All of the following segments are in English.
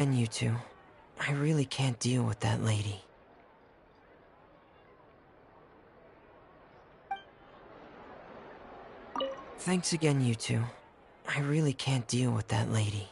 And you two. I really can't deal with that lady. Thanks again, you two. I really can't deal with that lady.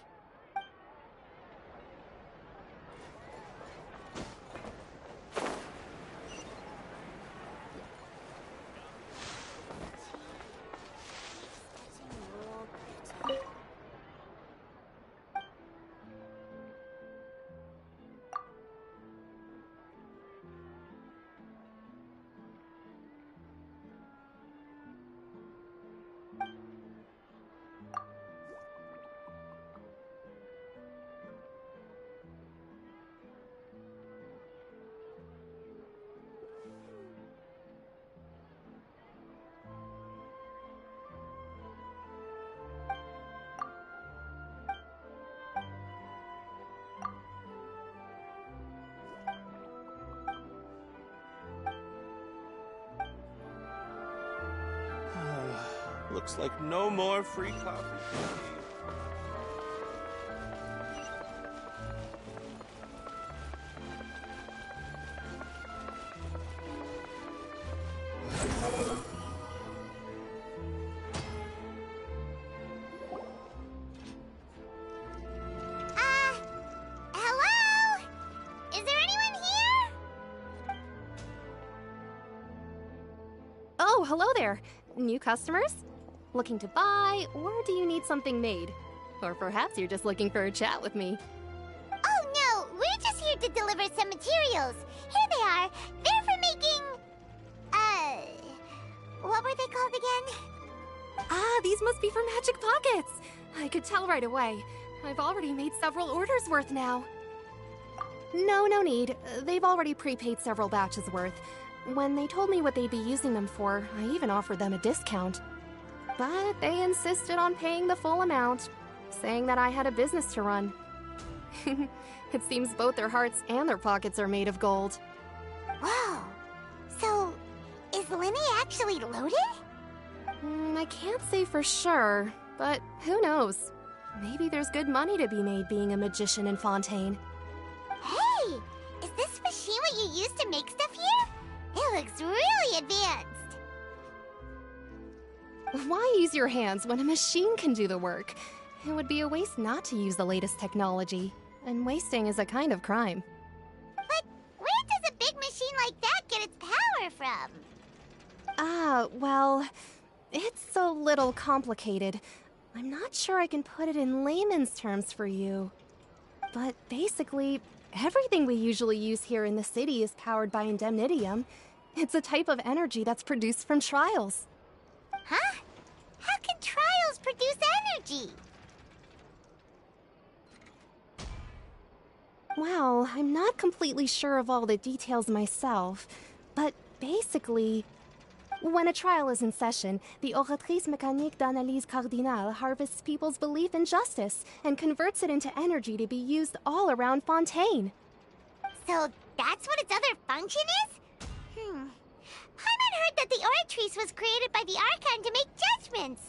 Looks like no more free coffee. Hello? Is there anyone here? Oh, hello there. New customers? Looking to buy, or do you need something made? Or perhaps you're just looking for a chat with me. Oh no, we're just here to deliver some materials. Here they are. They're for making... what were they called again? Ah, these must be for Magic Pockets! I could tell right away. I've already made several orders worth now. No need. They've already prepaid several batches worth. When they told me what they'd be using them for, I even offered them a discount. But they insisted on paying the full amount, saying that I had a business to run. It seems both their hearts and their pockets are made of gold. Whoa. So, is Linny actually loaded? I can't say for sure, but who knows? Maybe there's good money to be made being a magician in Fontaine. Hey! Is this machine what you use to make stuff here? It looks really advanced. Why use your hands when a machine can do the work? It would be a waste not to use the latest technology, and wasting is a kind of crime. But where does a big machine like that get its power from? Well, it's a little complicated. I'm not sure I can put it in layman's terms for you. But basically, everything we usually use here in the city is powered by indemnitium. It's a type of energy that's produced from trials. Huh? How can trials produce energy? Well, I'm not completely sure of all the details myself, but basically, when a trial is in session, the Oratrice Mécanique d'Analyse Cardinale harvests people's belief in justice and converts it into energy to be used all around Fontaine. So that's what its other function is? Paimon heard that the Oratrice was created by the Archon to make judgments.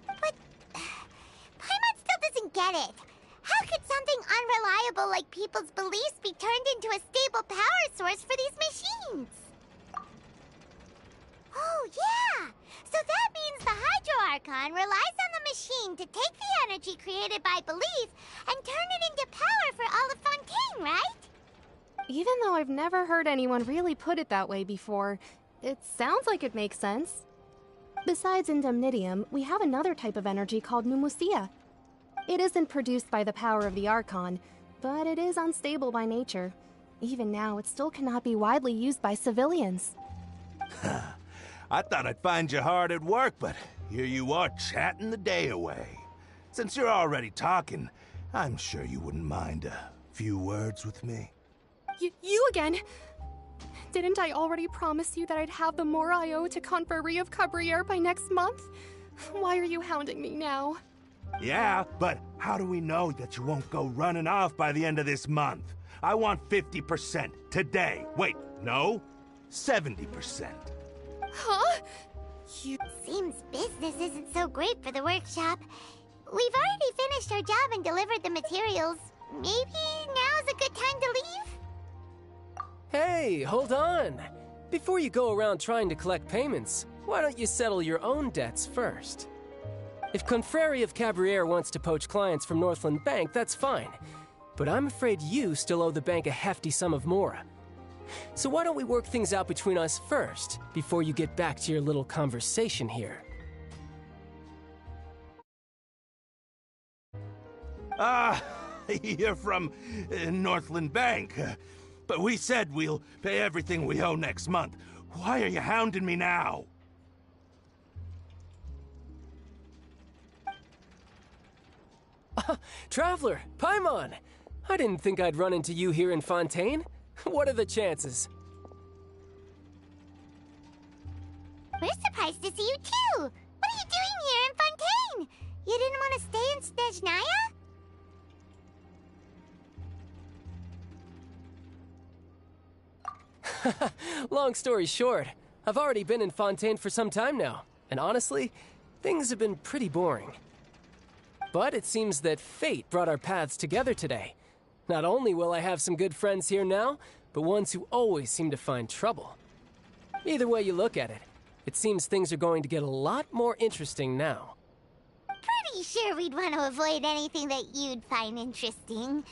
But Paimon still doesn't get it. How could something unreliable like people's beliefs be turned into a stable power source for these machines? Oh, yeah! So that means the Hydro Archon relies on the machine to take the energy created by belief and turn it into power for all of Fontaine, right? Even though I've never heard anyone really put it that way before, it sounds like it makes sense. Besides indemnitium, we have another type of energy called pneumosia. It isn't produced by the power of the Archon, but it is unstable by nature. Even now, it still cannot be widely used by civilians. I thought I'd find you hard at work, but here you are chatting the day away. Since you're already talking, I'm sure you wouldn't mind a few words with me. You again? Didn't I already promise you that I'd have the more I owe to Confrérie of Cabriere by next month? Why are you hounding me now? Yeah, but how do we know that you won't go running off by the end of this month? I want 50% today. Wait, no, 70%. Huh? Seems business isn't so great for the workshop. We've already finished our job and delivered the materials. maybe now's a good time to leave? Hey, hold on. Before you go around trying to collect payments, why don't you settle your own debts first? If Confrere of Cabriere wants to poach clients from Northland Bank, that's fine. But I'm afraid you still owe the bank a hefty sum of mora. So why don't we work things out between us first, before you get back to your little conversation here? Ah, you're from Northland Bank. But we said we'll pay everything we owe next month. Why are you hounding me now? Traveler, Paimon! I didn't think I'd run into you here in Fontaine. What are the chances? We're surprised to see you too! What are you doing here in Fontaine? You didn't want to stay in Snezhnaya? Long story short, I've already been in Fontaine for some time now, and honestly, things have been pretty boring. But it seems that fate brought our paths together today. Not only will I have some good friends here now, but ones who always seem to find trouble. Either way you look at it, it seems things are going to get a lot more interesting now. Pretty sure we'd want to avoid anything that you'd find interesting.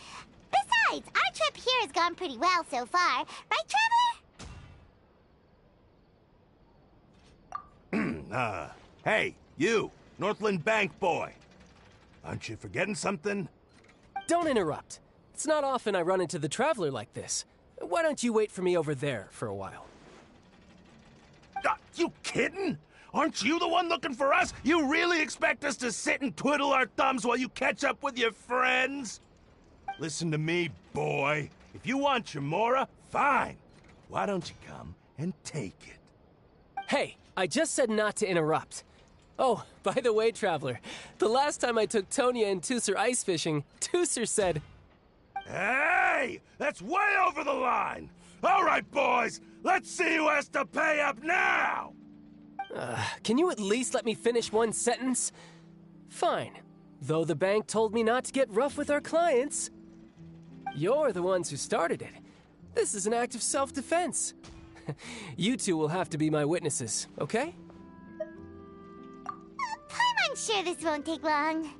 Besides, our trip here has gone pretty well so far. Right, Traveler? Hey, you, Northland Bank boy. Aren't you forgetting something? Don't interrupt. It's not often I run into the Traveler like this. Why don't you wait for me over there for a while? You kidding? Aren't you the one looking for us? You really expect us to sit and twiddle our thumbs while you catch up with your friends? Listen to me, boy. If you want your mora, fine. Why don't you come and take it? Hey, I just said not to interrupt. Oh, by the way, Traveler, the last time I took Tonya and Tusser ice fishing, Tusser said... Hey! That's way over the line! All right, boys, let's see who has to pay up now! Can you at least let me finish one sentence? Fine. Though the bank told me not to get rough with our clients. You're the ones who started it. This is an act of self-defense. You two will have to be my witnesses, okay? I'm sure this won't take long.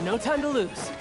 No time to lose.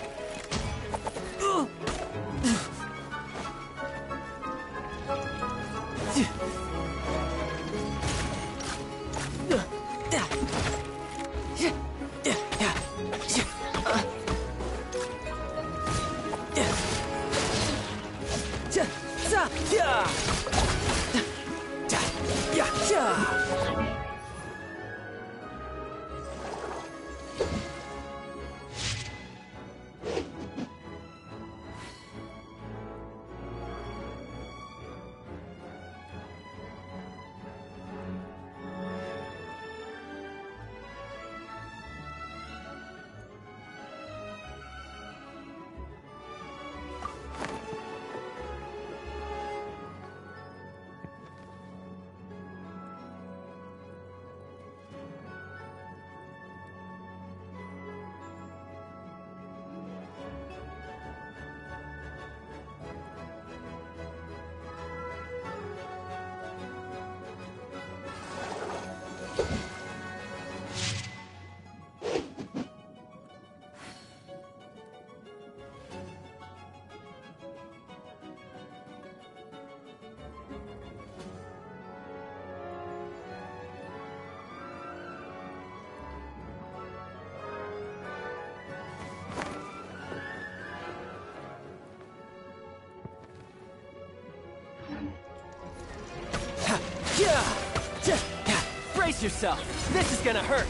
Brace yourself! This is gonna hurt!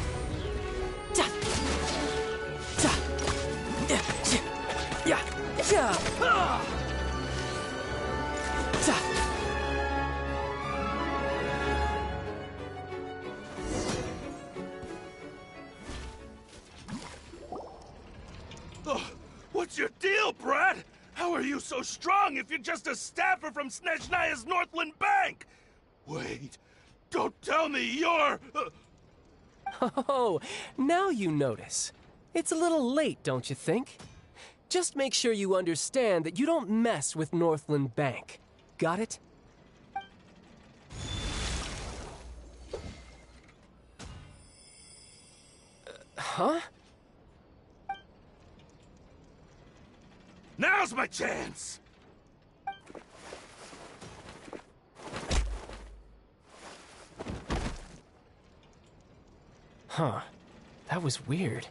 What's your deal, Brad? How are you so strong if you're just a staffer from Snezhnaya's Northland Bank? Wait, don't tell me you're... Oh, now you notice. It's a little late, don't you think? Just make sure you understand that you don't mess with Northland Bank. Got it? Huh? Now's my chance! Huh. That was weird.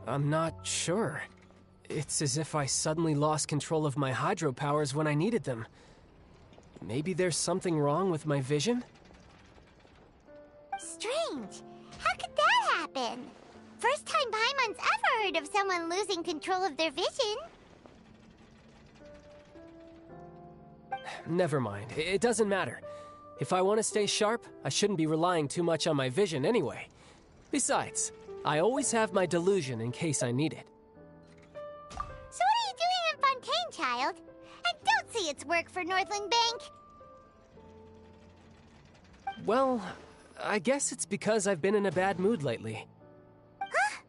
I'm not sure. It's as if I suddenly lost control of my hydro powers when I needed them. Maybe there's something wrong with my vision? Strange. How could that happen? First time Paimon's ever heard of someone losing control of their vision. Never mind. It doesn't matter. If I want to stay sharp, I shouldn't be relying too much on my vision anyway. Besides, I always have my delusion in case I need it. So what are you doing in Fontaine, child? And don't say it's work for Northland Bank. Well, I guess it's because I've been in a bad mood lately. Huh?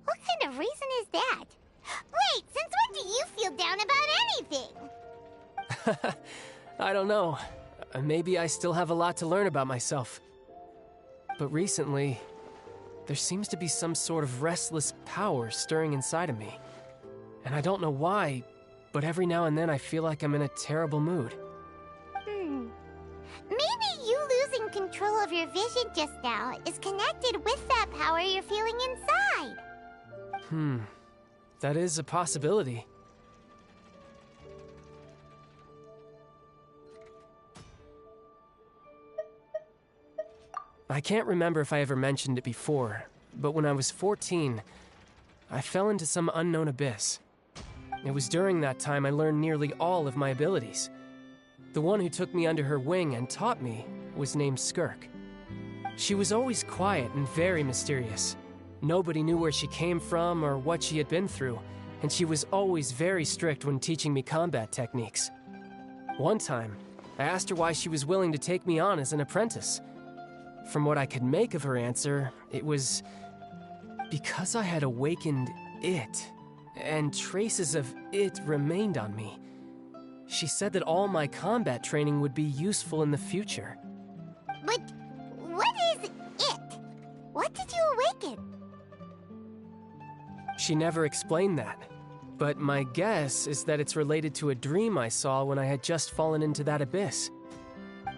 What kind of reason is that? Wait, since when do you feel down about anything? I don't know. Maybe I still have a lot to learn about myself. But recently, there seems to be some sort of restless power stirring inside of me. And I don't know why, but every now and then I feel like I'm in a terrible mood. Maybe you losing control of your vision just now is connected with that power you're feeling inside. That is a possibility. I can't remember if I ever mentioned it before, but when I was 14, I fell into some unknown abyss. It was during that time I learned nearly all of my abilities. The one who took me under her wing and taught me was named Skirk. She was always quiet and very mysterious. Nobody knew where she came from or what she had been through, and she was always very strict when teaching me combat techniques. One time, I asked her why she was willing to take me on as an apprentice. From what I could make of her answer, it was because I had awakened it, and traces of it remained on me. She said that all my combat training would be useful in the future. But what is it? What did you awaken? She never explained that, but my guess is that it's related to a dream I saw when I had just fallen into that abyss.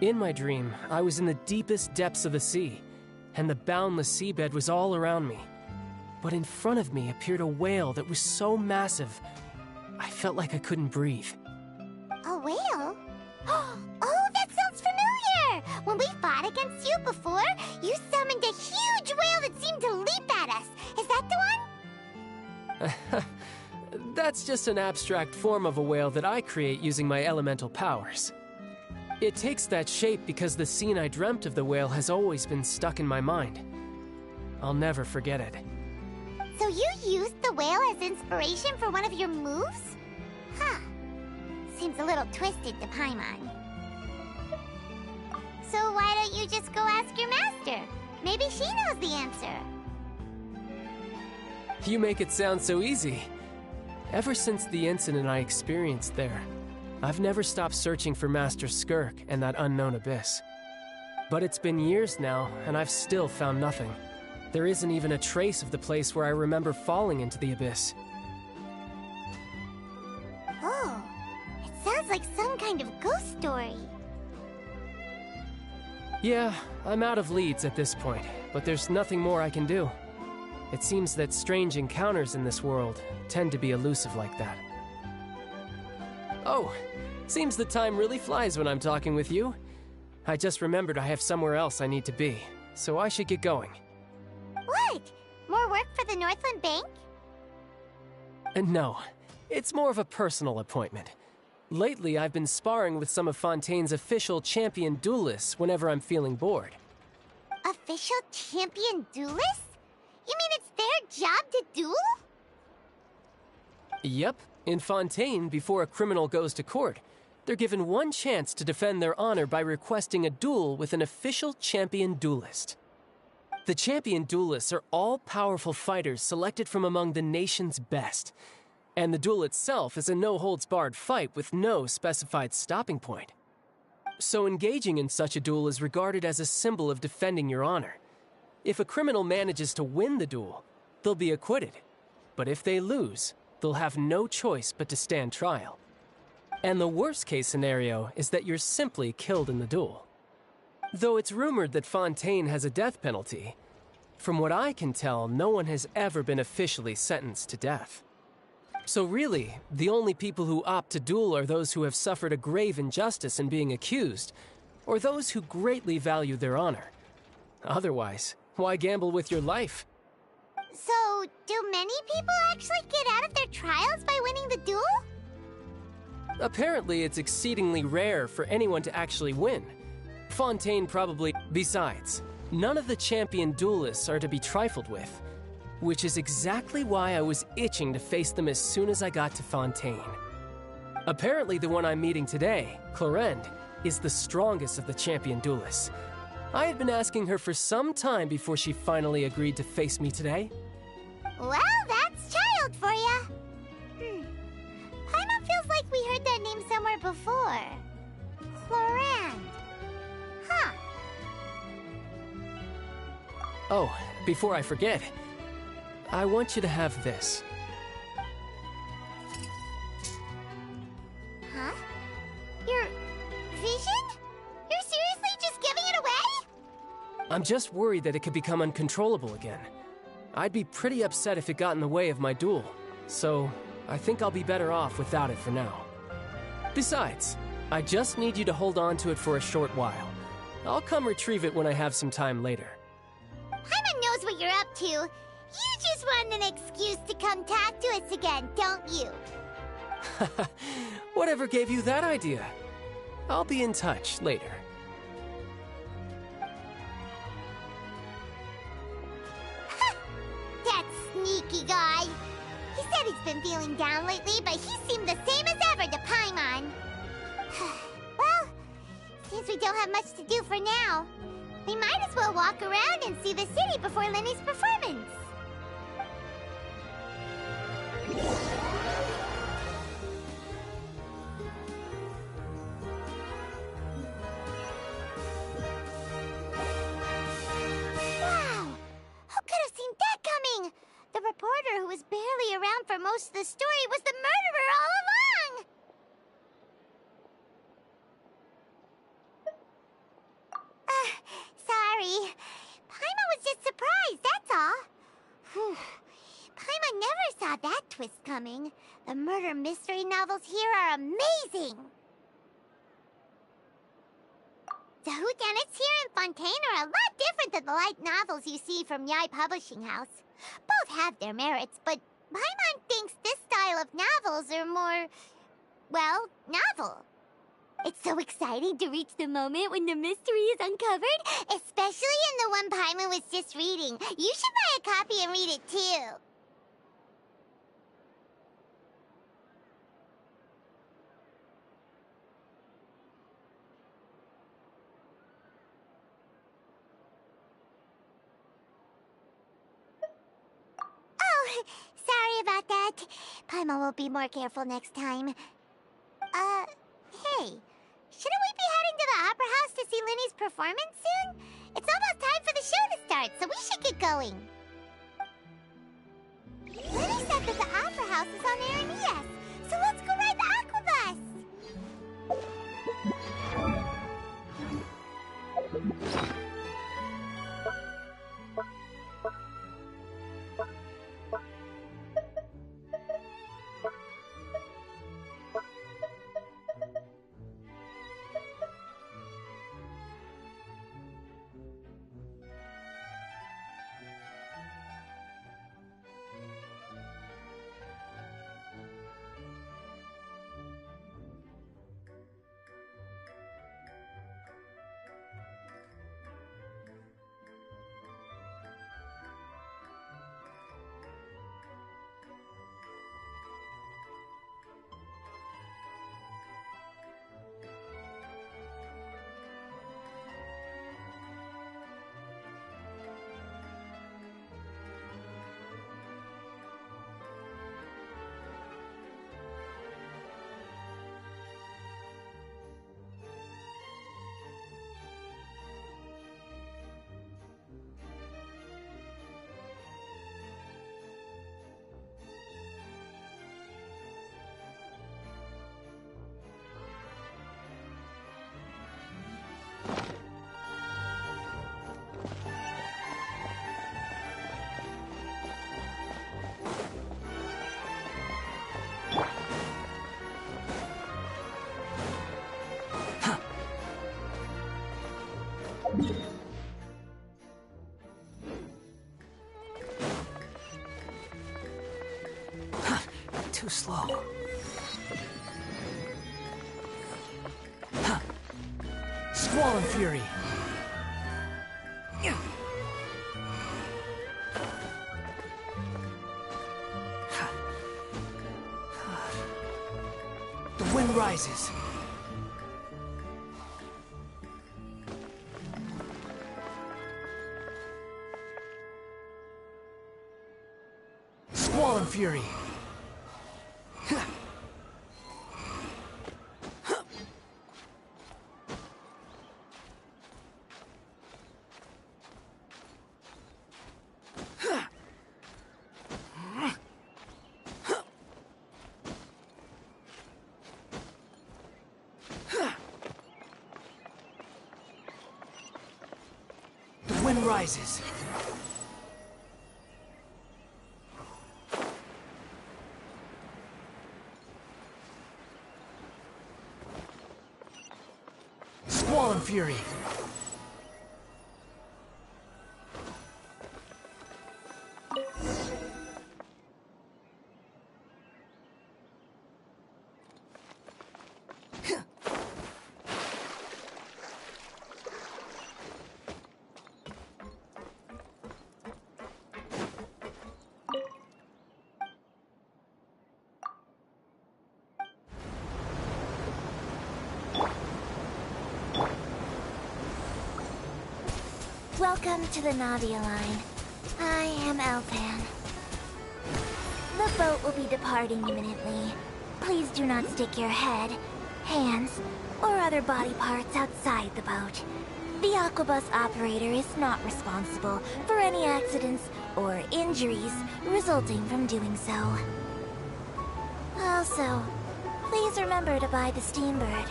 In my dream, I was in the deepest depths of the sea, and the boundless seabed was all around me. But in front of me appeared a whale that was so massive, I felt like I couldn't breathe. A whale? Oh, that sounds familiar! When we fought against you before, you summoned a huge whale that seemed to leap at us. Is that the one? That's just an abstract form of a whale that I create using my elemental powers. It takes that shape because the scene I dreamt of the whale has always been stuck in my mind. I'll never forget it. So you used the whale as inspiration for one of your moves? Huh. Seems a little twisted to Paimon. So why don't you just go ask your master? Maybe she knows the answer. You make it sound so easy. Ever since the incident I experienced there, I've never stopped searching for Master Skirk and that unknown abyss. But it's been years now, and I've still found nothing. There isn't even a trace of the place where I remember falling into the abyss. Oh, it sounds like some kind of ghost story. Yeah, I'm out of leads at this point, but there's nothing more I can do. It seems that strange encounters in this world tend to be elusive like that. Oh, seems the time really flies when I'm talking with you. I just remembered I have somewhere else I need to be, so I should get going. What? More work for the Northland Bank? No, it's more of a personal appointment. Lately, I've been sparring with some of Fontaine's official champion duelists whenever I'm feeling bored. Official champion duelists? You mean it's their job to duel? Yep. In Fontaine, before a criminal goes to court, they're given one chance to defend their honor by requesting a duel with an official champion duelist. The champion duelists are all-powerful fighters selected from among the nation's best, and the duel itself is a no-holds-barred fight with no specified stopping point. So engaging in such a duel is regarded as a symbol of defending your honor. If a criminal manages to win the duel, they'll be acquitted. But if they lose, they'll have no choice but to stand trial. And the worst-case scenario is that you're simply killed in the duel. Though it's rumored that Fontaine has a death penalty, from what I can tell, no one has ever been officially sentenced to death. So really, the only people who opt to duel are those who have suffered a grave injustice in being accused, or those who greatly value their honor. Otherwise, why gamble with your life? So, do many people actually get out of their trials by winning the duel? Apparently, it's exceedingly rare for anyone to actually win. Fontaine probably... Besides, none of the champion duelists are to be trifled with, which is exactly why I was itching to face them as soon as I got to Fontaine. Apparently, the one I'm meeting today, Clorinde, is the strongest of the champion duelists. I had been asking her for some time before she finally agreed to face me today. Well, that's child for ya. Paimon feels like we heard that name somewhere before. Clorinde. Huh. Oh, before I forget, I want you to have this. Huh? Your vision? You're seriously just giving it away? I'm just worried that it could become uncontrollable again. I'd be pretty upset if it got in the way of my duel, so I think I'll be better off without it for now. Besides, I just need you to hold on to it for a short while. I'll come retrieve it when I have some time later. Paimon knows what you're up to. You just want an excuse to come talk to us again, don't you? Whatever gave you that idea? I'll be in touch later. That sneaky guy. He said he's been feeling down lately, but he seemed the same as ever to Paimon. Well, seems we don't have much to do for now. We might as well walk around and see the city before Lenny's performance. Wow! Who could have seen that coming? The reporter who was barely around for most of the story was the murderer all along! Sorry. Paimon was just surprised, that's all. Whew. Paimon never saw that twist coming. The murder mystery novels here are amazing! The whodunits here in Fontaine are a lot different than the light novels you see from Yai Publishing House. Both have their merits, but Paimon thinks this style of novels are more, well, novel. It's so exciting to reach the moment when the mystery is uncovered, especially in the one Paimon was just reading. You should buy a copy and read it too. Oh, sorry about that. Paimon will be more careful next time. Hey, shouldn't we be heading to the Opera House to see Lenny's performance soon? It's almost time for the show to start, so we should get going. Lenny said that the Opera House is on Araneas, so let's go ride the Aquabus! Too slow. Huh. Squall and Fury. The wind rises. Squall and Fury. The wind rises. Squall and Fury. Welcome to the Navia line. I am Elfan. The boat will be departing imminently. Please do not stick your head, hands, or other body parts outside the boat. The Aquabus operator is not responsible for any accidents or injuries resulting from doing so. Also, please remember to buy the Steambird,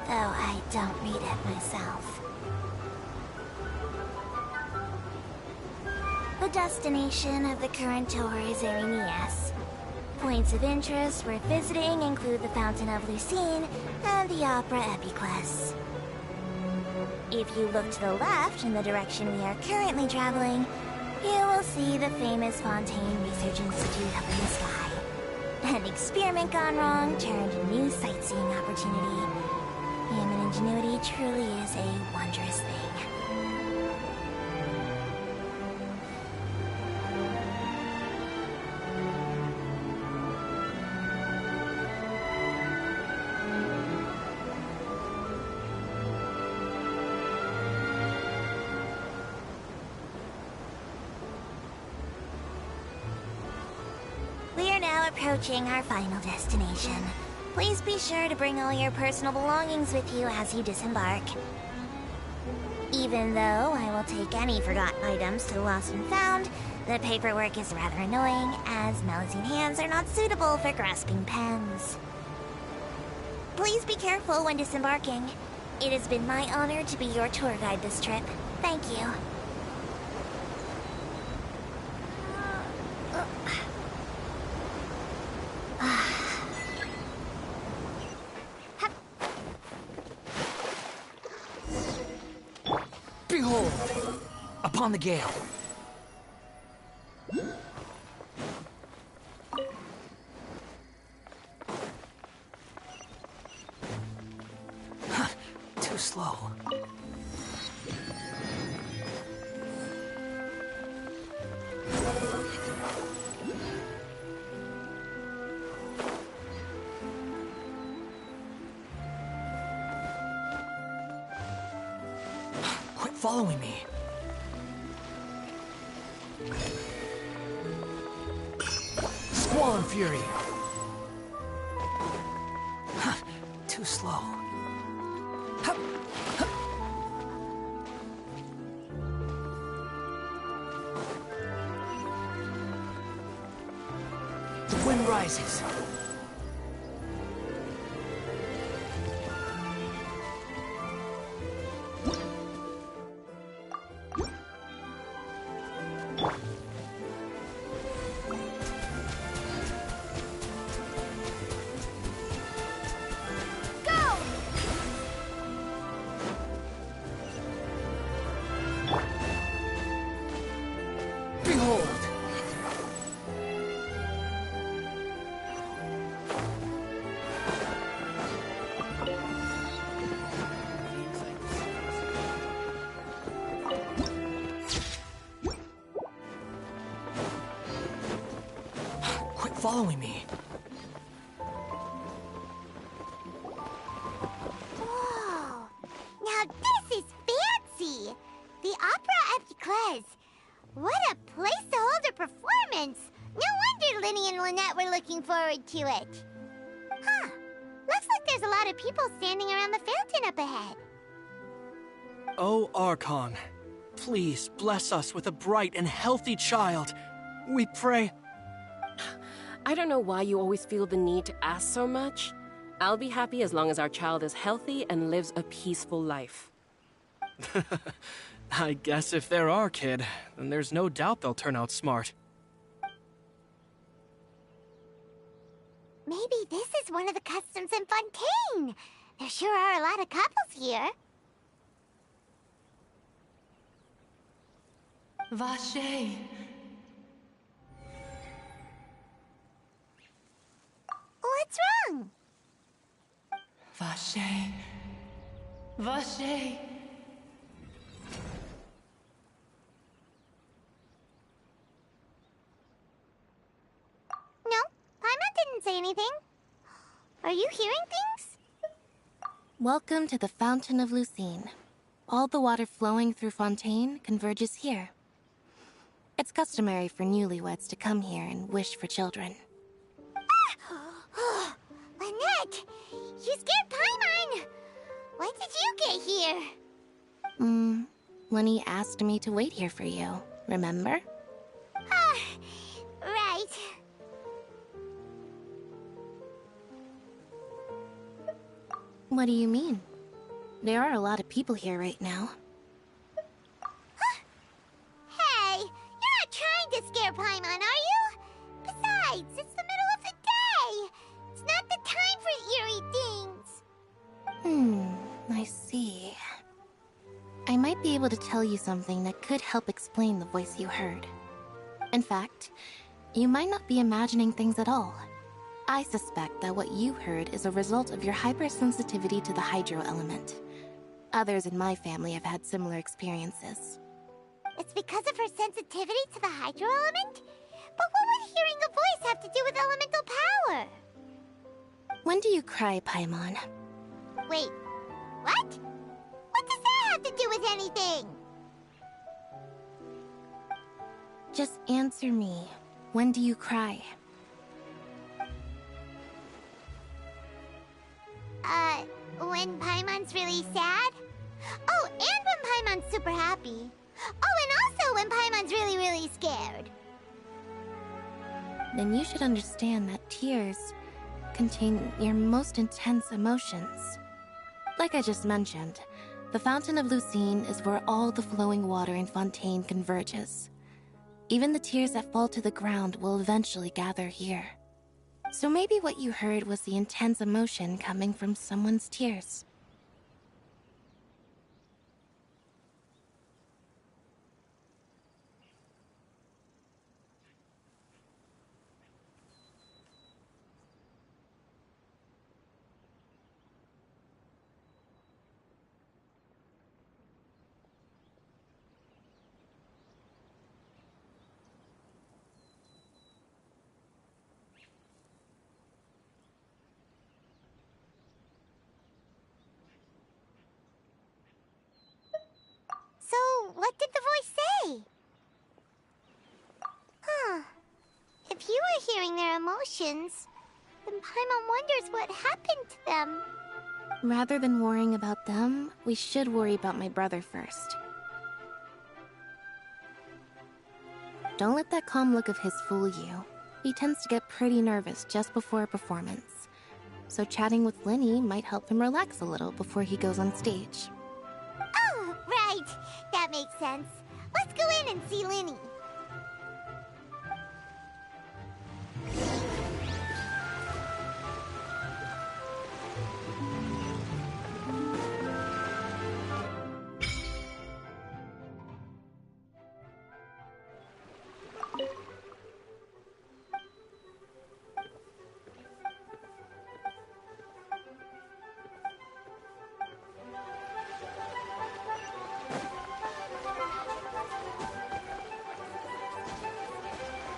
though I don't read it myself. The destination of the current tour is Erinias. Points of interest worth visiting include the Fountain of Lucine and the Opera Epiclese. If you look to the left in the direction we are currently traveling, you will see the famous Fontaine Research Institute up in the sky. An experiment gone wrong turned a new sightseeing opportunity. Human ingenuity truly is a wondrous thing. We are now approaching our final destination. Please be sure to bring all your personal belongings with you as you disembark. Even though I will take any forgotten items to the Lost and Found, the paperwork is rather annoying, as Melusine hands are not suitable for grasping pens. Please be careful when disembarking. It has been my honor to be your tour guide this trip. Thank you. Behold! Upon the gale. Huh, too slow. Quit following me. Squall and Fury. Huh, too slow. Hup, hup. The wind rises. Behold! following me. Whoa! Now this is fancy! The Opera of Eclairs. What a place to hold a performance! No wonder Linny and Lynette were looking forward to it. Huh. Looks like there's a lot of people standing around the fountain up ahead. Oh, Archon, please bless us with a bright and healthy child. We pray. I don't know why you always feel the need to ask so much. I'll be happy as long as our child is healthy and lives a peaceful life. I guess if they're our kid, then there's no doubt they'll turn out smart. Maybe this is one of the customs in Fontaine. There sure are a lot of couples here. Vache. What's wrong? Vache. Vache. No, Paimon didn't say anything. Are you hearing things? Welcome to the Fountain of Lucine. All the water flowing through Fontaine converges here. It's customary for newlyweds to come here and wish for children. Ah! Lynette! You scared Paimon! When did you get here? Lenny asked me to wait here for you, remember? Ah, right. What do you mean? There are a lot of people here right now. Hey, you're not trying to scare Paimon, are you? Besides, it's the middle of the day. It's not the time for eerie things. I see. I might be able to tell you something that could help explain the voice you heard. In fact, you might not be imagining things at all. I suspect that what you heard is a result of your hypersensitivity to the hydro element. Others in my family have had similar experiences. It's because of her sensitivity to the hydro element? But what would hearing a voice have to do with elemental power? When do you cry, Paimon? Wait, what? What does that have to do with anything? Just answer me. When do you cry? When Paimon's really sad? Oh, and when Paimon's super happy. Oh, and also when Paimon's really, really scared. Then you should understand that tears contain your most intense emotions. Like I just mentioned, the Fountain of Lucine is where all the flowing water in Fontaine converges. Even the tears that fall to the ground will eventually gather here. So maybe what you heard was the intense emotion coming from someone's tears. So, what did the voice say? Huh. If you were hearing their emotions, then Paimon wonders what happened to them. Rather than worrying about them, we should worry about my brother first. Don't let that calm look of his fool you. He tends to get pretty nervous just before a performance. So chatting with Linny might help him relax a little before he goes on stage. Oh, right. That makes sense. Let's go in and see Linny.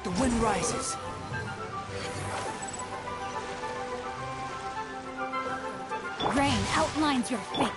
The wind rises. brain outlines your fate.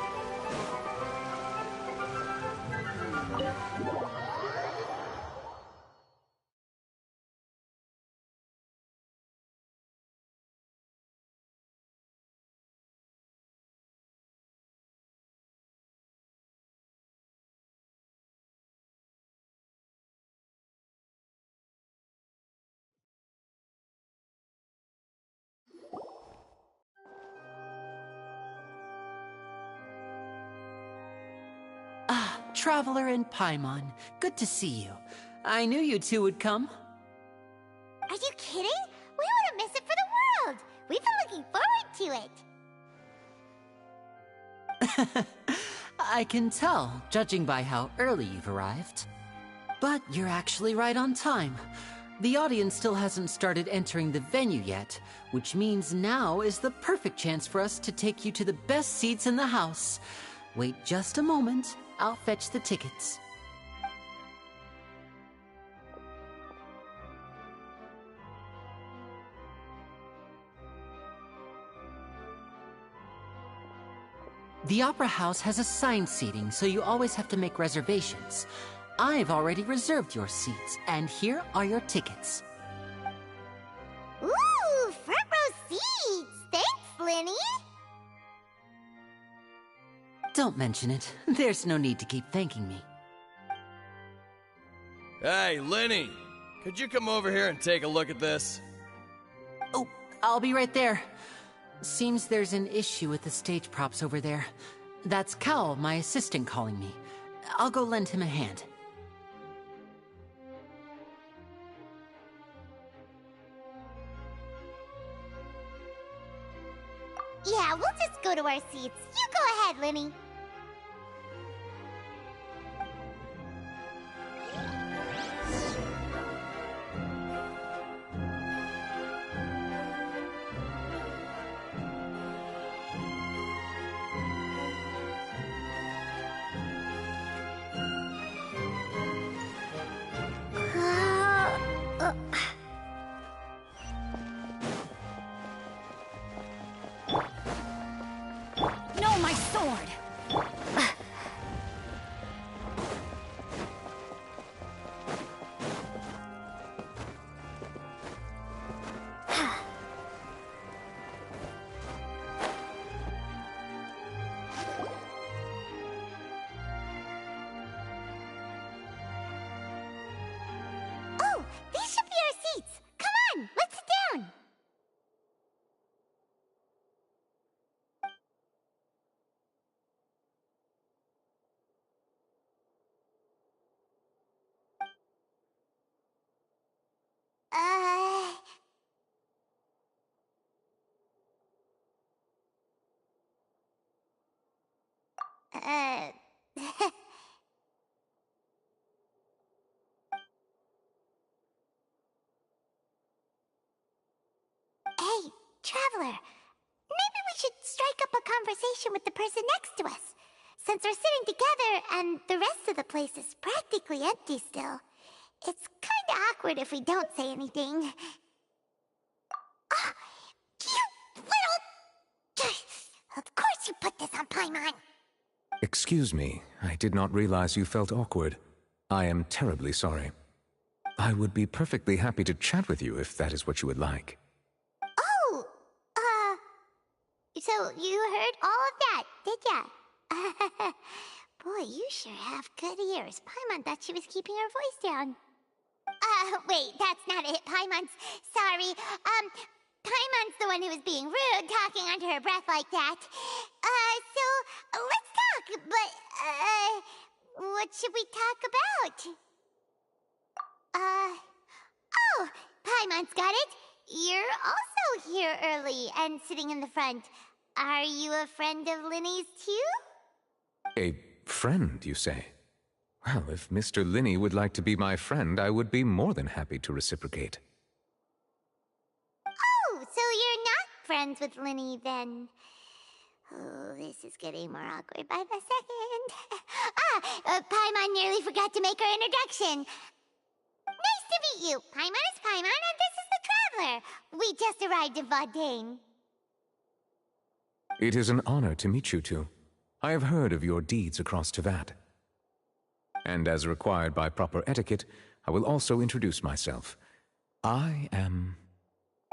Ah, Traveler and Paimon. Good to see you. I knew you two would come. Are you kidding? We wouldn't miss it for the world! We've been looking forward to it! I can tell, judging by how early you've arrived. But you're actually right on time. The audience still hasn't started entering the venue yet, which means now is the perfect chance for us to take you to the best seats in the house. Wait just a moment. I'll fetch the tickets. The Opera House has assigned seating, so you always have to make reservations. I've already reserved your seats, and here are your tickets. Ooh, front row seats! Thanks, Linny! Don't mention it. There's no need to keep thanking me. Hey, Linny! Could you come over here and take a look at this? Oh, I'll be right there. Seems there's an issue with the stage props over there. That's Cal, my assistant, calling me. I'll go lend him a hand. Yeah, we'll just go to our seats. You go ahead, Linny. No, my sword! Oh, these should be our seats. Come on, let's sit down. Uh... Uh... Hey, Traveler. Maybe we should strike up a conversation with the person next to us. Since we're sitting together and the rest of the place is practically empty still, it's kinda awkward if we don't say anything. Ah, you little... Of course you put this on Paimon. Excuse me, I did not realize you felt awkward. I am terribly sorry. I would be perfectly happy to chat with you if that is what you would like. Oh, so you heard all of that, did ya? Boy, you sure have good ears. Paimon thought she was keeping her voice down. Wait, that's not it. Paimon's... Sorry. Paimon's the one who was being rude, talking under her breath like that. So, let's talk, but, what should we talk about? Oh, Paimon's got it. You're also here early and sitting in the front. Are you a friend of Linny's too? A friend, you say? Well, if Mr. Linny would like to be my friend, I would be more than happy to reciprocate. Oh, so you're not friends with Linny then? Oh, this is getting more awkward by the second. Paimon nearly forgot to make her introduction. Nice to meet you. Paimon is Paimon, and this is the Traveler. We just arrived in Vaudain. It is an honor to meet you two. I have heard of your deeds across Tevat. And as required by proper etiquette, I will also introduce myself. I am...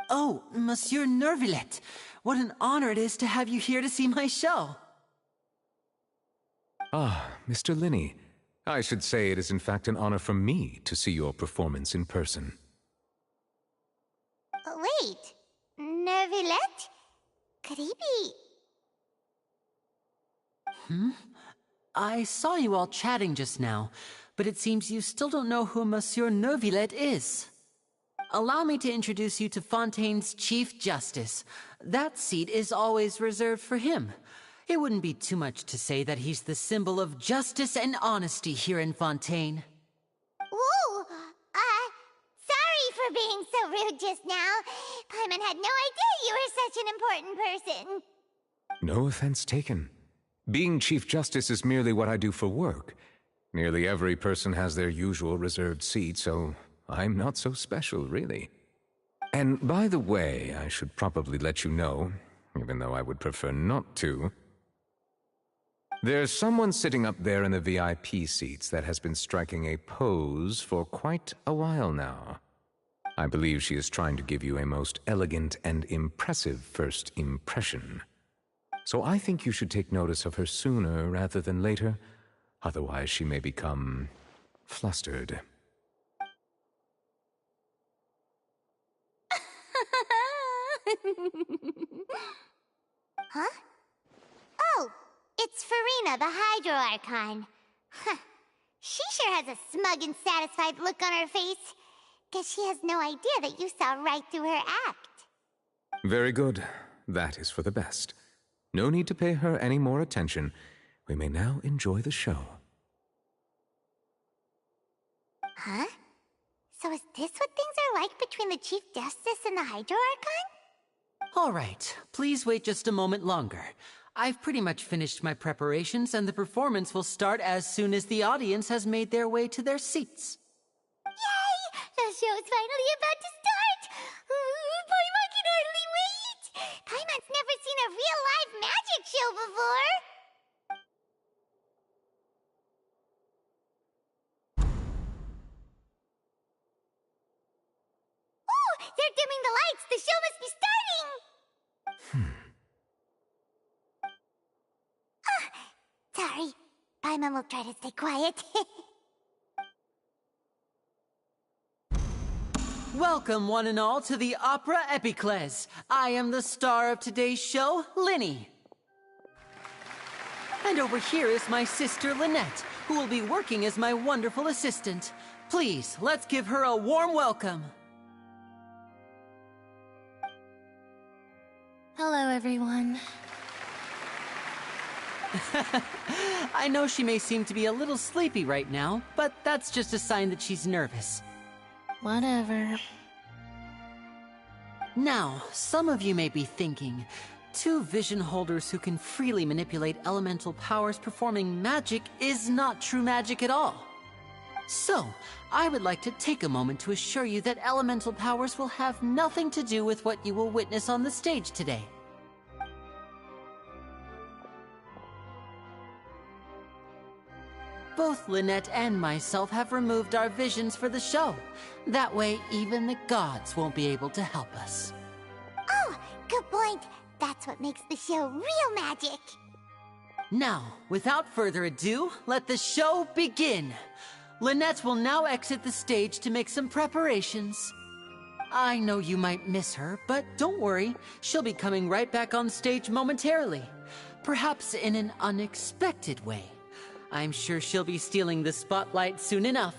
Oh, Monsieur Nervillet. What an honor it is to have you here to see my show. Ah, Mr. Linney. I should say it is in fact an honor for me to see your performance in person. Wait, Nervillet? Could he be... I saw you all chatting just now, but it seems you still don't know who Monsieur Nervillet is. Allow me to introduce you to Fontaine's Chief Justice. That seat is always reserved for him. It wouldn't be too much to say that he's the symbol of justice and honesty here in Fontaine. Whoa! Sorry for being so rude just now. Paimon had no idea you were such an important person. No offense taken. Being Chief Justice is merely what I do for work. Nearly every person has their usual reserved seat, so I'm not so special, really. And by the way, I should probably let you know, even though I would prefer not to. There's someone sitting up there in the VIP seats that has been striking a pose for quite a while now. I believe she is trying to give you a most elegant and impressive first impression. So I think you should take notice of her sooner rather than later. Otherwise, she may become flustered. Huh? Oh, it's Farina, the Hydro Archon. Huh. She sure has a smug and satisfied look on her face. Guess she has no idea that you saw right through her act. Very good. That is for the best. No need to pay her any more attention. We may now enjoy the show. Huh? So is this what things are like between the Chief Justice and the Hydro Archon? All right, please wait just a moment longer. I've pretty much finished my preparations, and the performance will start as soon as the audience has made their way to their seats. Yay! The show's finally about to start! Paimon can hardly wait! Paimon's never seen a real live magic show before! Ooh! They're dimming the lights! The show must be starting! Sorry. Paimon will try to stay quiet. Welcome, one and all, to the Opera Epiclese. I am the star of today's show, Linny. And over here is my sister, Lynette, who will be working as my wonderful assistant. Please, let's give her a warm welcome. Hello, everyone. I know she may seem to be a little sleepy right now, but that's just a sign that she's nervous. Whatever. Now, some of you may be thinking, two vision holders who can freely manipulate elemental powers performing magic is not true magic at all. So, I would like to take a moment to assure you that elemental powers will have nothing to do with what you will witness on the stage today. Both Lynette and myself have removed our visions for the show. That way, even the gods won't be able to help us. Oh, good point. That's what makes the show real magic. Now, without further ado, let the show begin. Lynette will now exit the stage to make some preparations. I know you might miss her, but don't worry. She'll be coming right back on stage momentarily. Perhaps in an unexpected way. I'm sure she'll be stealing the spotlight soon enough.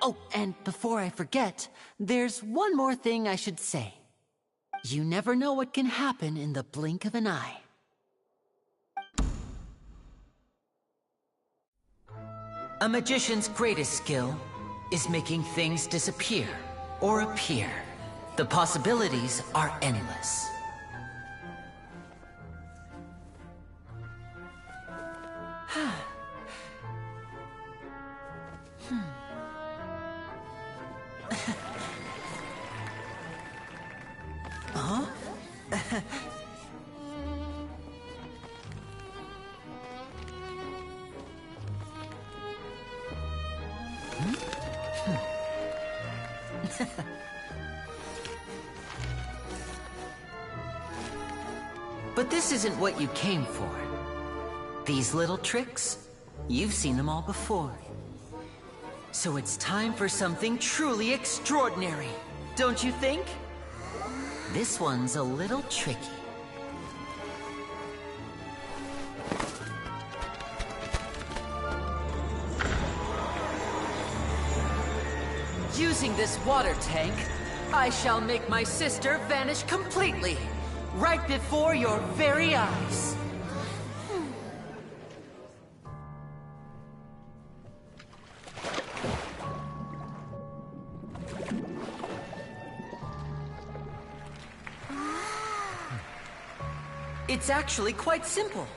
Oh, and before I forget, there's one more thing I should say. You never know what can happen in the blink of an eye. A magician's greatest skill is making things disappear or appear. The possibilities are endless. But this isn't what you came for. These little tricks, you've seen them all before. So it's time for something truly extraordinary, don't you think? This one's a little tricky. Using this water tank, I shall make my sister vanish completely, right before your very eyes. It's actually quite simple.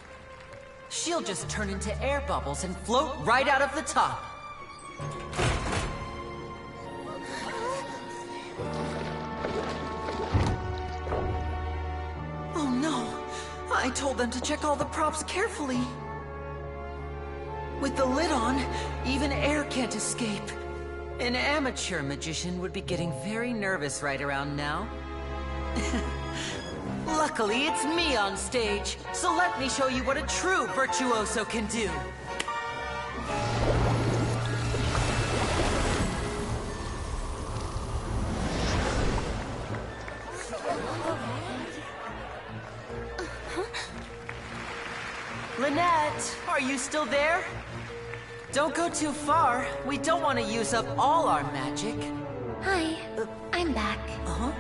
She'll just turn into air bubbles and float right out of the top. Oh no! I told them to check all the props carefully. With the lid on, even air can't escape. An amateur magician would be getting very nervous right around now. Luckily, it's me on stage, so let me show you what a true virtuoso can do. Lynette, are you still there? Don't go too far. We don't want to use up all our magic. Hi, I'm back. Uh-huh.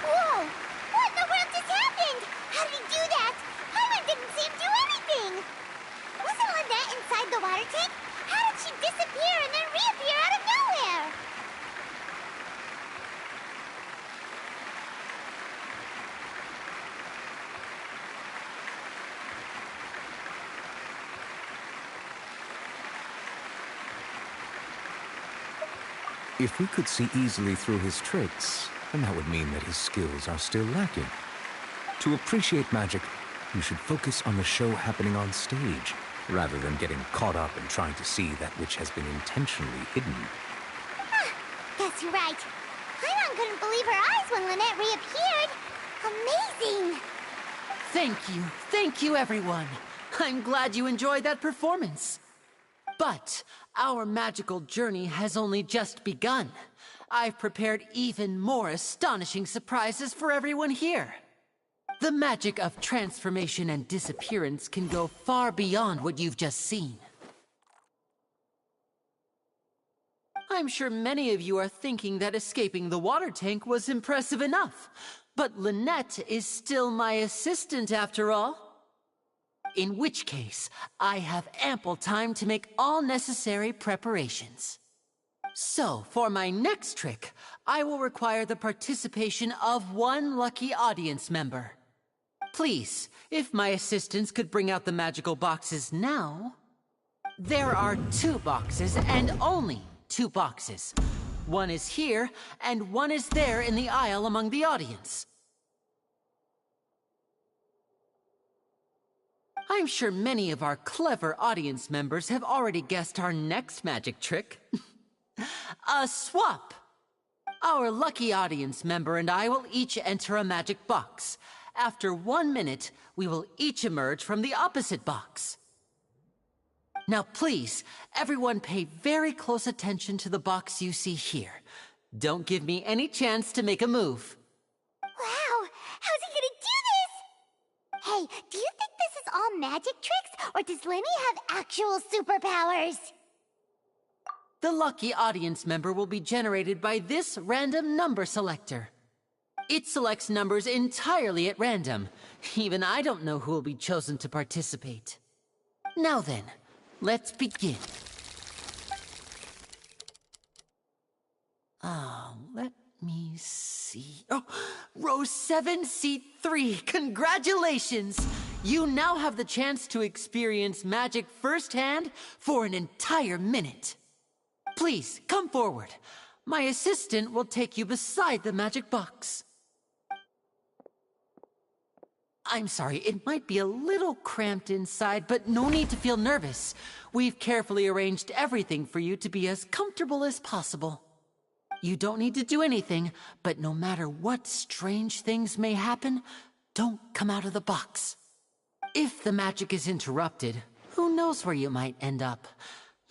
Whoa! What in the world just happened? How did he do that? Paimon didn't see him do anything! Wasn't Lynette inside the water tank? How did she disappear and then reappear out of nowhere? If we could see easily through his tricks, then that would mean that his skills are still lacking. To appreciate magic, you should focus on the show happening on stage, rather than getting caught up in trying to see that which has been intentionally hidden. Guess you're right. Paimon couldn't believe her eyes when Lynette reappeared. Amazing! Thank you everyone. I'm glad you enjoyed that performance. But our magical journey has only just begun. I've prepared even more astonishing surprises for everyone here. The magic of transformation and disappearance can go far beyond what you've just seen. I'm sure many of you are thinking that escaping the water tank was impressive enough. But Lynette is still my assistant after all. In which case, I have ample time to make all necessary preparations. So, for my next trick, I will require the participation of one lucky audience member. Please, if my assistants could bring out the magical boxes now. There are 2 boxes, and only 2 boxes. One is here, and one is there in the aisle among the audience. I'm sure many of our clever audience members have already guessed our next magic trick. A swap! Our lucky audience member and I will each enter a magic box. After 1 minute, we will each emerge from the opposite box. Now please, everyone pay very close attention to the box you see here. Don't give me any chance to make a move. Wow! How's he gonna do this? Hey, do you think this is all magic tricks, or does Lenny have actual superpowers? The lucky audience member will be generated by this random number selector. It selects numbers entirely at random. Even I don't know who will be chosen to participate. Now then, let's begin. Let me see. Oh, row 7, seat 3. Congratulations! You now have the chance to experience magic firsthand for an entire minute. Please, come forward. My assistant will take you beside the magic box. I'm sorry, it might be a little cramped inside, but no need to feel nervous. We've carefully arranged everything for you to be as comfortable as possible. You don't need to do anything, but no matter what strange things may happen, don't come out of the box. If the magic is interrupted, who knows where you might end up?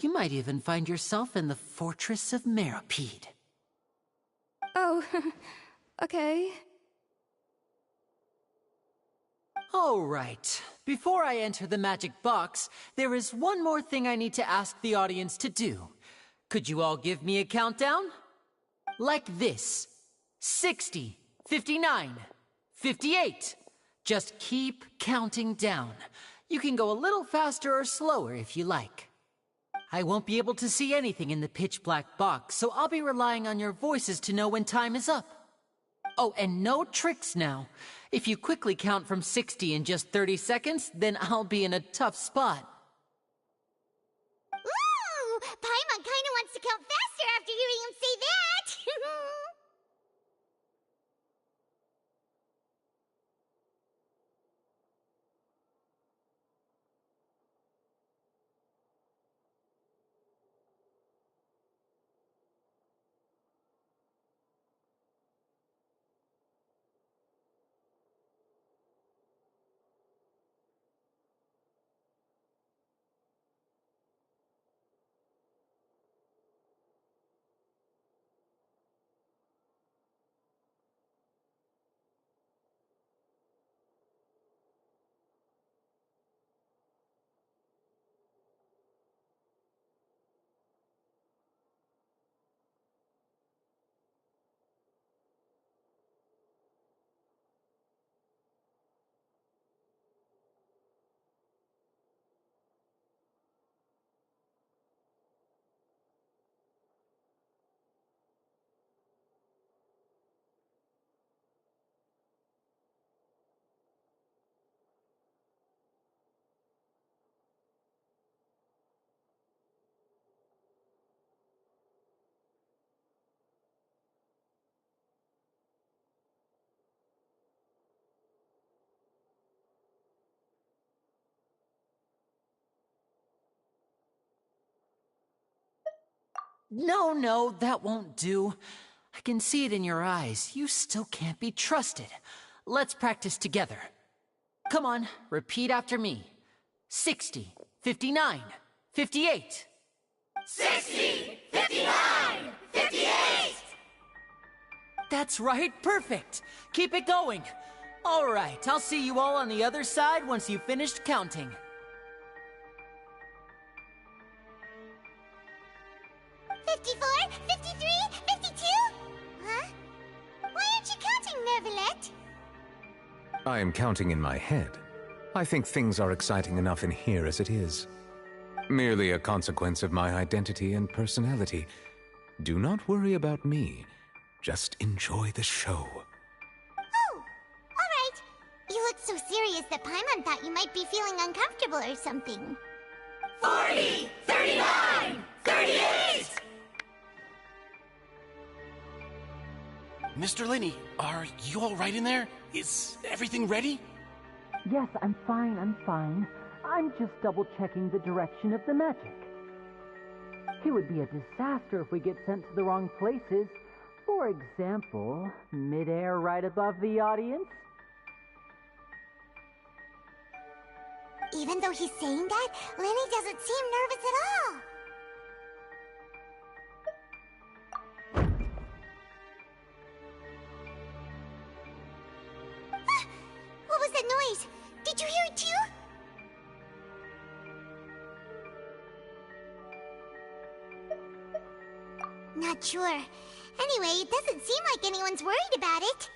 You might even find yourself in the Fortress of Meropide. Oh, okay. All right. Before I enter the magic box, there is one more thing I need to ask the audience to do. Could you all give me a countdown? Like this. 60, 59, 58. Just keep counting down. You can go a little faster or slower if you like. I won't be able to see anything in the pitch-black box, so I'll be relying on your voices to know when time is up. Oh, and no tricks now. If you quickly count from 60 in just 30 seconds, then I'll be in a tough spot. Ooh! Paimon kinda wants to count faster after hearing him say that! No, that won't do. I can see it in your eyes. You still can't be trusted. Let's practice together. Come on, repeat after me. 60, 59, 58. 60, 59, 58! That's right, perfect. Keep it going. All right, I'll see you all on the other side once you've finished counting. 54, 53, 52? Huh? Why aren't you counting, Nervalet? I am counting in my head. I think things are exciting enough in here as it is. Merely a consequence of my identity and personality. Do not worry about me. Just enjoy the show. Oh, alright. You look so serious that Paimon thought you might be feeling uncomfortable or something. 40, 39, 38! Mr. Linney, are you all right in there? Is everything ready? Yes, I'm fine. I'm just double-checking the direction of the magic. It would be a disaster if we get sent to the wrong places. For example, mid-air right above the audience. Even though he's saying that, Lenny doesn't seem nervous at all. What was that noise? Did you hear it too? Not sure. Anyway, it doesn't seem like anyone's worried about it.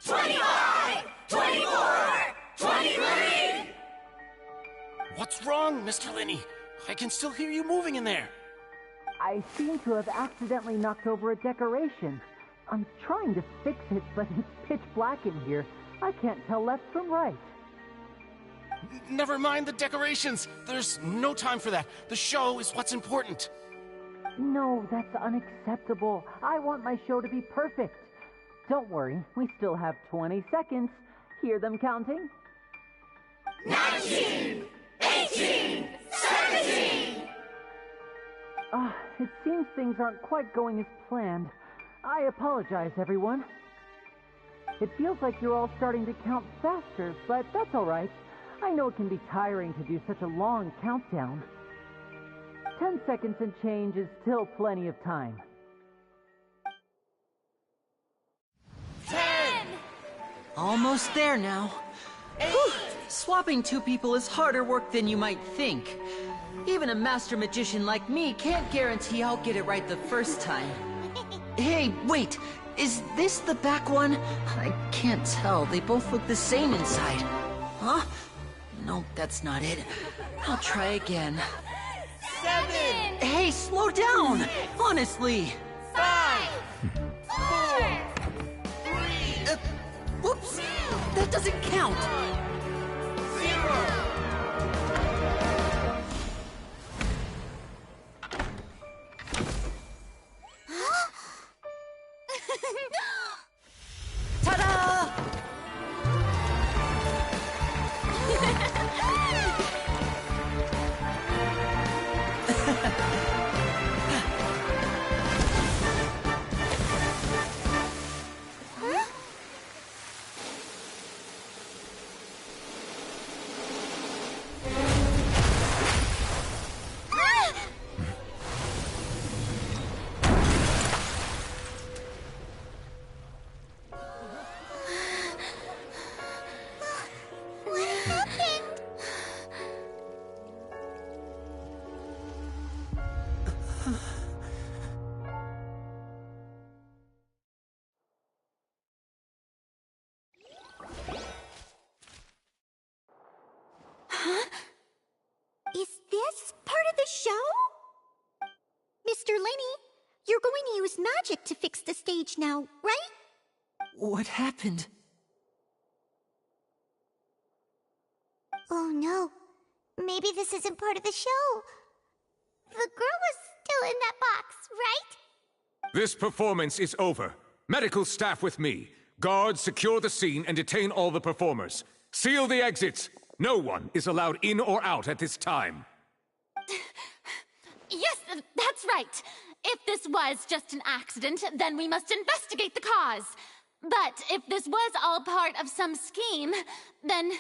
25! 24! 23! What's wrong, Mr. Linney? I can still hear you moving in there. I seem to have accidentally knocked over a decoration. I'm trying to fix it, but it's pitch black in here. I can't tell left from right. Never mind the decorations. There's no time for that. The show is what's important. No, that's unacceptable. I want my show to be perfect. Don't worry, we still have 20 seconds. Hear them counting? 19! 18! 17! It seems things aren't quite going as planned. I apologize, everyone. It feels like you're all starting to count faster, but that's all right. I know it can be tiring to do such a long countdown. 10 seconds and change is still plenty of time. 10! Almost there now. Whew. Swapping two people is harder work than you might think. Even a master magician like me can't guarantee I'll get it right the first time. Hey, wait! Is this the back one? I can't tell. They both look the same inside. Huh? No, that's not it. I'll try again. 7! Hey, slow down! Honestly! 5! 4! 3! Whoops! That doesn't count! 0! Ta-da! Is this part of the show? Mr. Lenny, you're going to use magic to fix the stage now, right? What happened? Oh no. Maybe this isn't part of the show. The girl was still in that box, right? This performance is over. Medical staff with me. Guards, secure the scene and detain all the performers. Seal the exits. No one is allowed in or out at this time. Yes, that's right. If this was just an accident, then we must investigate the cause. But if this was all part of some scheme, then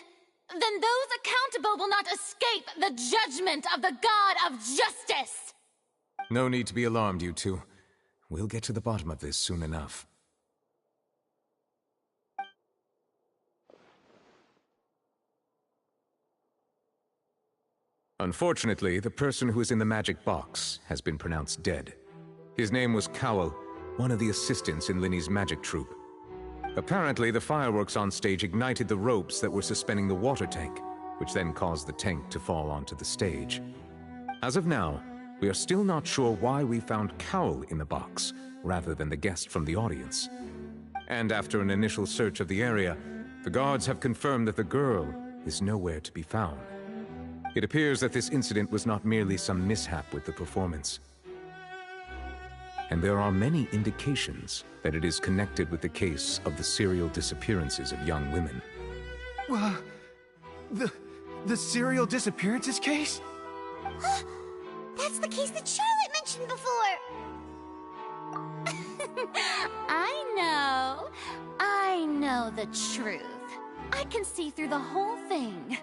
those accountable will not escape the judgment of the God of Justice! No need to be alarmed, you two. We'll get to the bottom of this soon enough. Unfortunately, the person who is in the magic box has been pronounced dead. His name was Cowell, one of the assistants in Linny's magic troupe. Apparently, the fireworks on stage ignited the ropes that were suspending the water tank, which then caused the tank to fall onto the stage. As of now, we are still not sure why we found Cowell in the box, rather than the guest from the audience. And after an initial search of the area, the guards have confirmed that the girl is nowhere to be found. It appears that this incident was not merely some mishap with the performance. And there are many indications that it is connected with the case of the serial disappearances of young women. The serial disappearances case? That's the case that Charlotte mentioned before! I know the truth. I can see through the whole thing.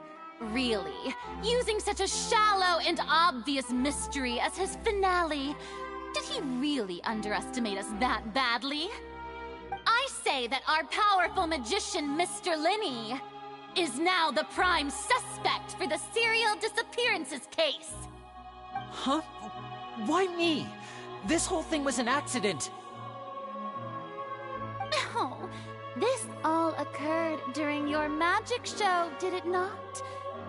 Really, using such a shallow and obvious mystery as his finale. Did he really underestimate us that badly? I say that our powerful magician, Mr. Linny, is now the prime suspect for the serial disappearances case. Huh? Why me? This whole thing was an accident. Oh, this all occurred during your magic show, did it not?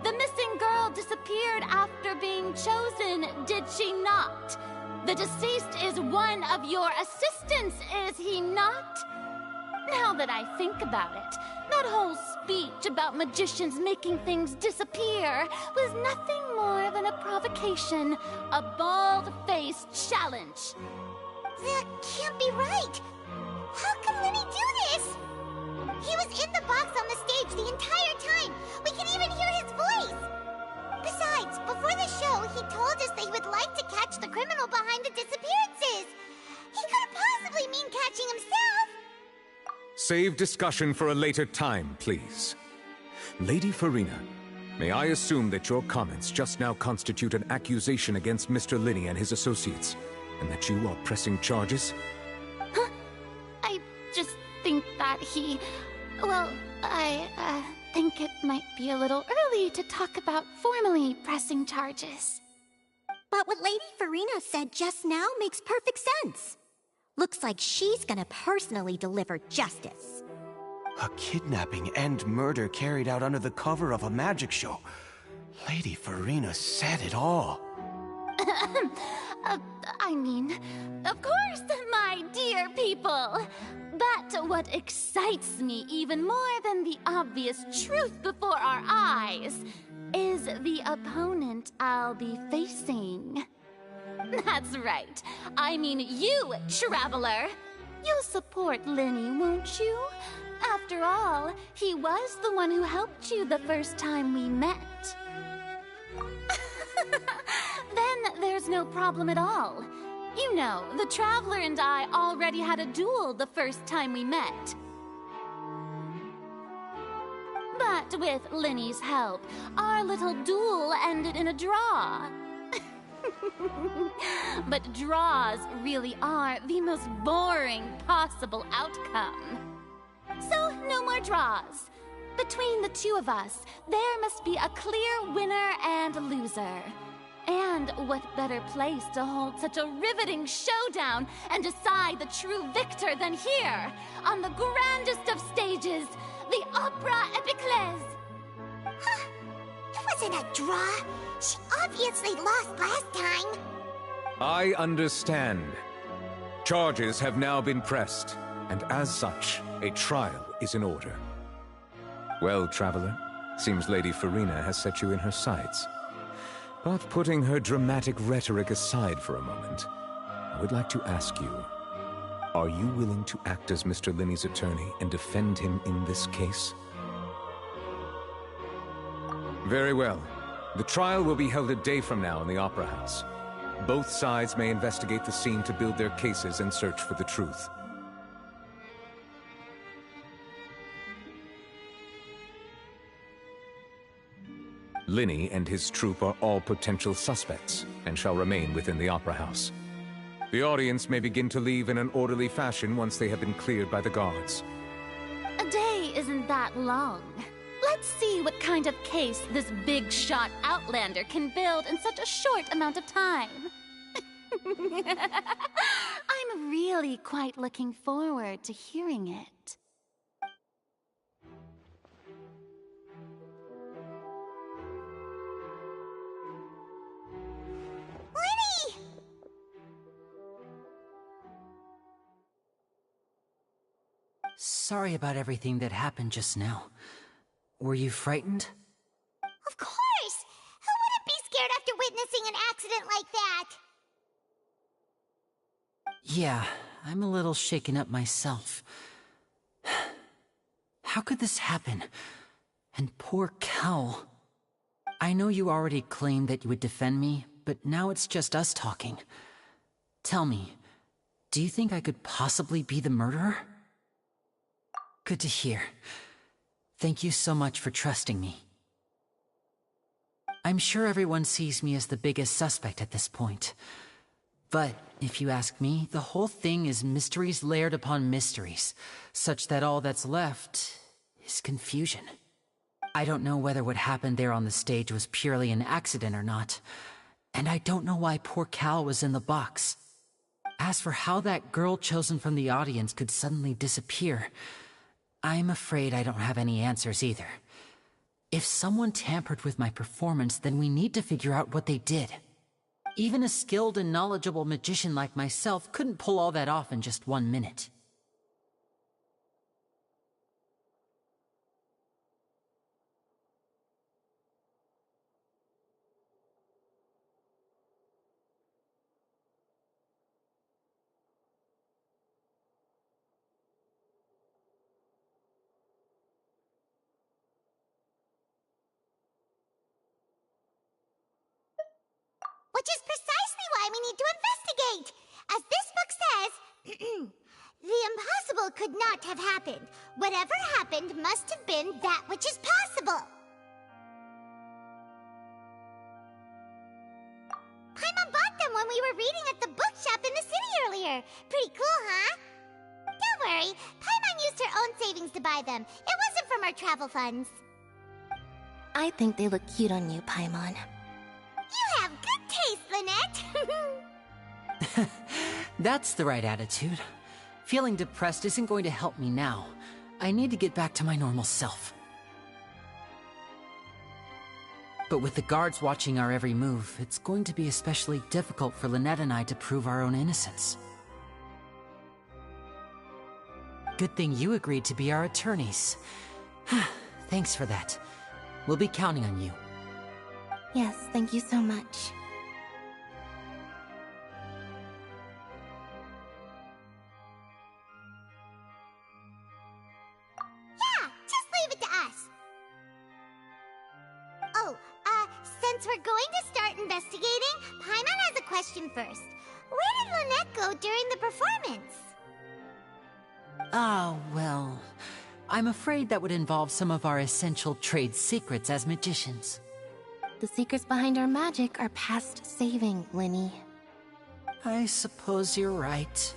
The missing girl disappeared after being chosen, did she not? The deceased is one of your assistants, is he not? Now that I think about it, that whole speech about magicians making things disappear was nothing more than a provocation, a bald-faced challenge. That can't be right. How can Lenny do this? He was in the box on the stage the entire time. We can even hear his voice. Besides, before the show, he told us that he would like to catch the criminal behind the disappearances. He couldn't possibly mean catching himself. Save discussion for a later time, please. Lady Farina, may I assume that your comments just now constitute an accusation against Mr. Linney and his associates, and that you are pressing charges? Huh? I just think that he... Well, I think it might be a little early to talk about formally pressing charges. But what Lady Farina said just now makes perfect sense. Looks like she's gonna personally deliver justice. A kidnapping and murder carried out under the cover of a magic show. Lady Farina said it all. I mean, of course, my dear people. But what excites me even more than the obvious truth before our eyes is the opponent I'll be facing. That's right. I mean you, Traveler. You'll support Lenny, won't you? After all, he was the one who helped you the first time we met. Then there's no problem at all. You know, the Traveler and I already had a duel the first time we met. But with Lenny's help, our little duel ended in a draw. But draws really are the most boring possible outcome. So, no more draws. Between the two of us, there must be a clear winner and loser. And what better place to hold such a riveting showdown and decide the true victor than here, on the grandest of stages, the Opera Epiclese. Huh? It wasn't a draw. She obviously lost last time. I understand. Charges have now been pressed, and as such, a trial is in order. Well, Traveler, seems Lady Farina has set you in her sights. But putting her dramatic rhetoric aside for a moment, I would like to ask you, are you willing to act as Mr. Linney's attorney and defend him in this case? Very well. The trial will be held a day from now in the Opera House. Both sides may investigate the scene to build their cases and search for the truth. Linney and his troupe are all potential suspects, and shall remain within the Opera House. The audience may begin to leave in an orderly fashion once they have been cleared by the guards. A day isn't that long. Let's see what kind of case this big-shot Outlander can build in such a short amount of time. I'm really quite looking forward to hearing it. Lenny! Sorry about everything that happened just now. Were you frightened? Of course! Who wouldn't be scared after witnessing an accident like that? Yeah, I'm a little shaken up myself. How could this happen? And poor Cal. I know you already claimed that you would defend me, but now it's just us talking. Tell me, do you think I could possibly be the murderer? Good to hear. Thank you so much for trusting me. I'm sure everyone sees me as the biggest suspect at this point. But, if you ask me, the whole thing is mysteries layered upon mysteries, such that all that's left is confusion. I don't know whether what happened there on the stage was purely an accident or not, and I don't know why poor Cal was in the box. As for how that girl chosen from the audience could suddenly disappear, I'm afraid I don't have any answers either. If someone tampered with my performance, then we need to figure out what they did. Even a skilled and knowledgeable magician like myself couldn't pull all that off in just 1 minute. Which is precisely why we need to investigate! As this book says, the impossible could not have happened. Whatever happened must have been that which is possible. Paimon bought them when we were reading at the bookshop in the city earlier. Pretty cool, huh? Don't worry, Paimon used her own savings to buy them. It wasn't from our travel funds. I think they look cute on you, Paimon. You have good taste, Lynette! That's the right attitude. Feeling depressed isn't going to help me now. I need to get back to my normal self. But with the guards watching our every move, it's going to be especially difficult for Lynette and I to prove our own innocence. Good thing you agreed to be our attorneys. Thanks for that. We'll be counting on you. Yes, thank you so much. Yeah, just leave it to us. Oh, since we're going to start investigating, Paimon has a question first. Where did Lynette go during the performance? Ah, well, I'm afraid that would involve some of our essential trade secrets as magicians. The secrets behind our magic are past saving, Linny. I suppose you're right.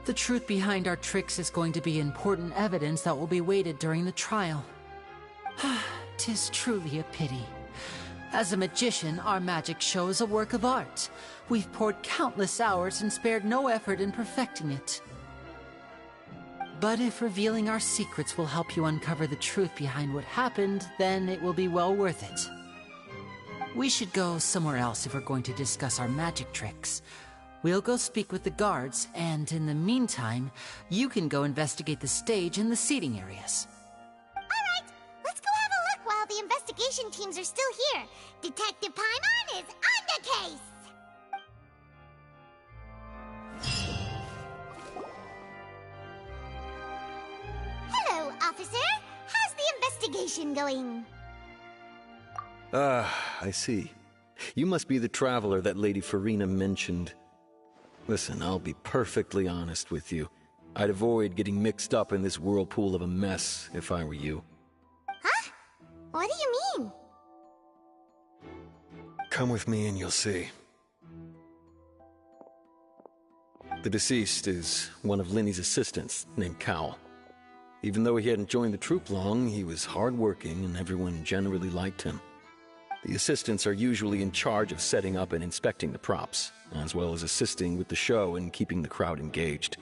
The truth behind our tricks is going to be important evidence that will be weighted during the trial. 'Tis truly a pity. As a magician, our magic show is a work of art. We've poured countless hours and spared no effort in perfecting it. But if revealing our secrets will help you uncover the truth behind what happened, then it will be well worth it. We should go somewhere else if we're going to discuss our magic tricks. We'll go speak with the guards, and in the meantime, you can go investigate the stage and the seating areas. Alright, let's go have a look while the investigation teams are still here. Detective Paimon is on the case! Hello, officer. How's the investigation going? I see. You must be the traveler that Lady Farina mentioned. Listen, I'll be perfectly honest with you. I'd avoid getting mixed up in this whirlpool of a mess if I were you. Huh? What do you mean? Come with me and you'll see. The deceased is one of Linny's assistants, named Cal. Even though he hadn't joined the troupe long, he was hardworking and everyone generally liked him. The assistants are usually in charge of setting up and inspecting the props, as well as assisting with the show and keeping the crowd engaged.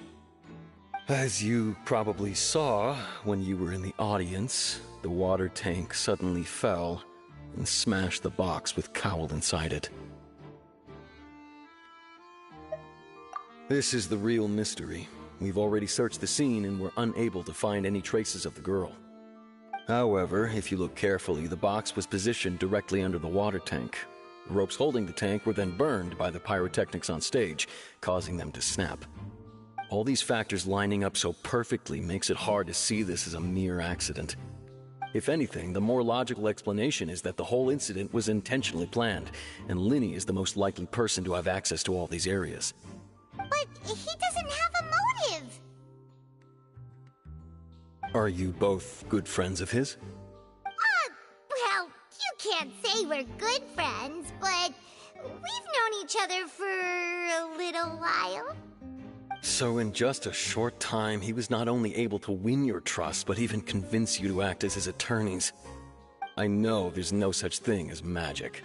As you probably saw when you were in the audience, the water tank suddenly fell and smashed the box with Cowl inside it. This is the real mystery. We've already searched the scene and were unable to find any traces of the girl. However, if you look carefully, the box was positioned directly under the water tank. The ropes holding the tank were then burned by the pyrotechnics on stage, causing them to snap. All these factors lining up so perfectly makes it hard to see this as a mere accident. If anything, the more logical explanation is that the whole incident was intentionally planned, and Linny is the most likely person to have access to all these areas. But he doesn't have a motive! Are you both good friends of his? Well, you can't say we're good friends, but we've known each other for a little while. So in just a short time, he was not only able to win your trust, but even convince you to act as his attorneys. I know there's no such thing as magic.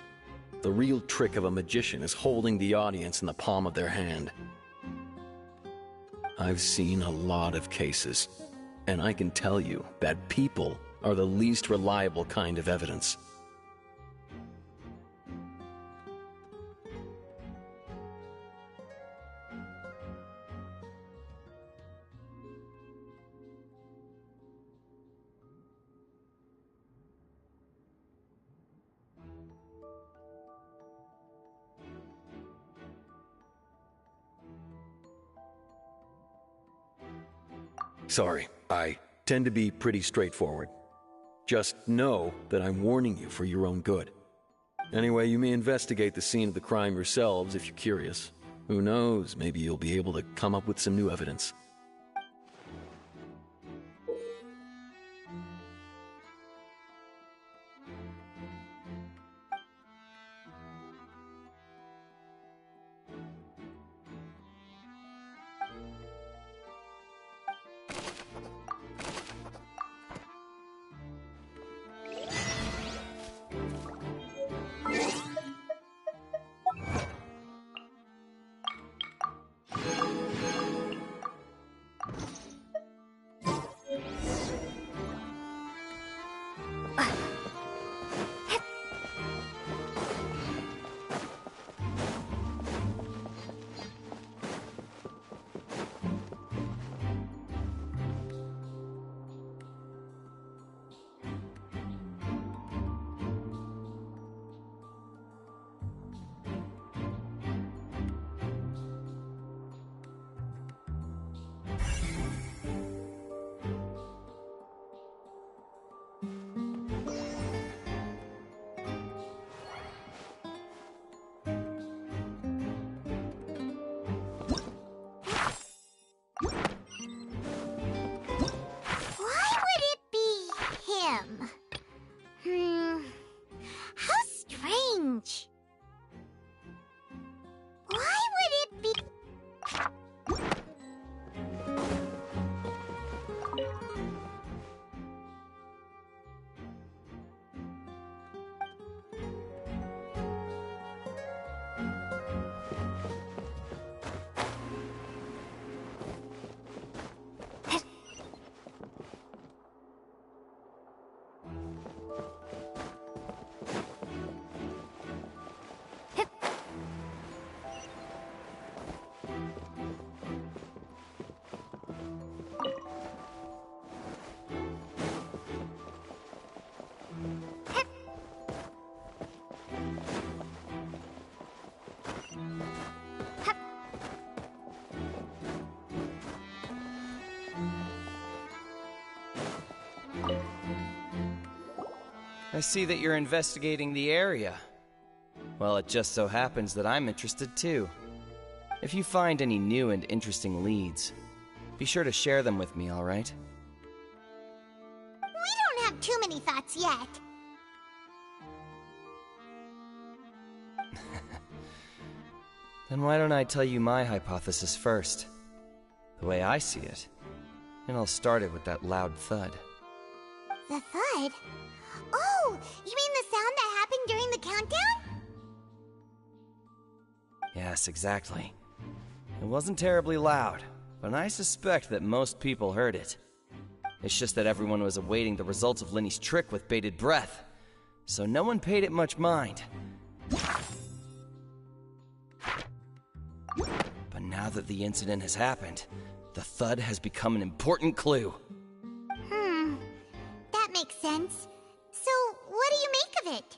The real trick of a magician is holding the audience in the palm of their hand. I've seen a lot of cases, and I can tell you that people are the least reliable kind of evidence. Sorry, I tend to be pretty straightforward. Just know that I'm warning you for your own good. Anyway, you may investigate the scene of the crime yourselves if you're curious. Who knows, maybe you'll be able to come up with some new evidence. Why would it be him? How strange. Why would it be... I see that you're investigating the area. Well, it just so happens that I'm interested too. If you find any new and interesting leads, be sure to share them with me, alright? We don't have too many thoughts yet. Then why don't I tell you my hypothesis first? The way I see it. And I'll start it with that loud thud. The thud? Oh, you mean the sound that happened during the countdown? Yes, exactly. It wasn't terribly loud, but I suspect that most people heard it. It's just that everyone was awaiting the results of Linny's trick with bated breath, so no one paid it much mind. But now that the incident has happened, the thud has become an important clue. That makes sense. So, what do you make of it?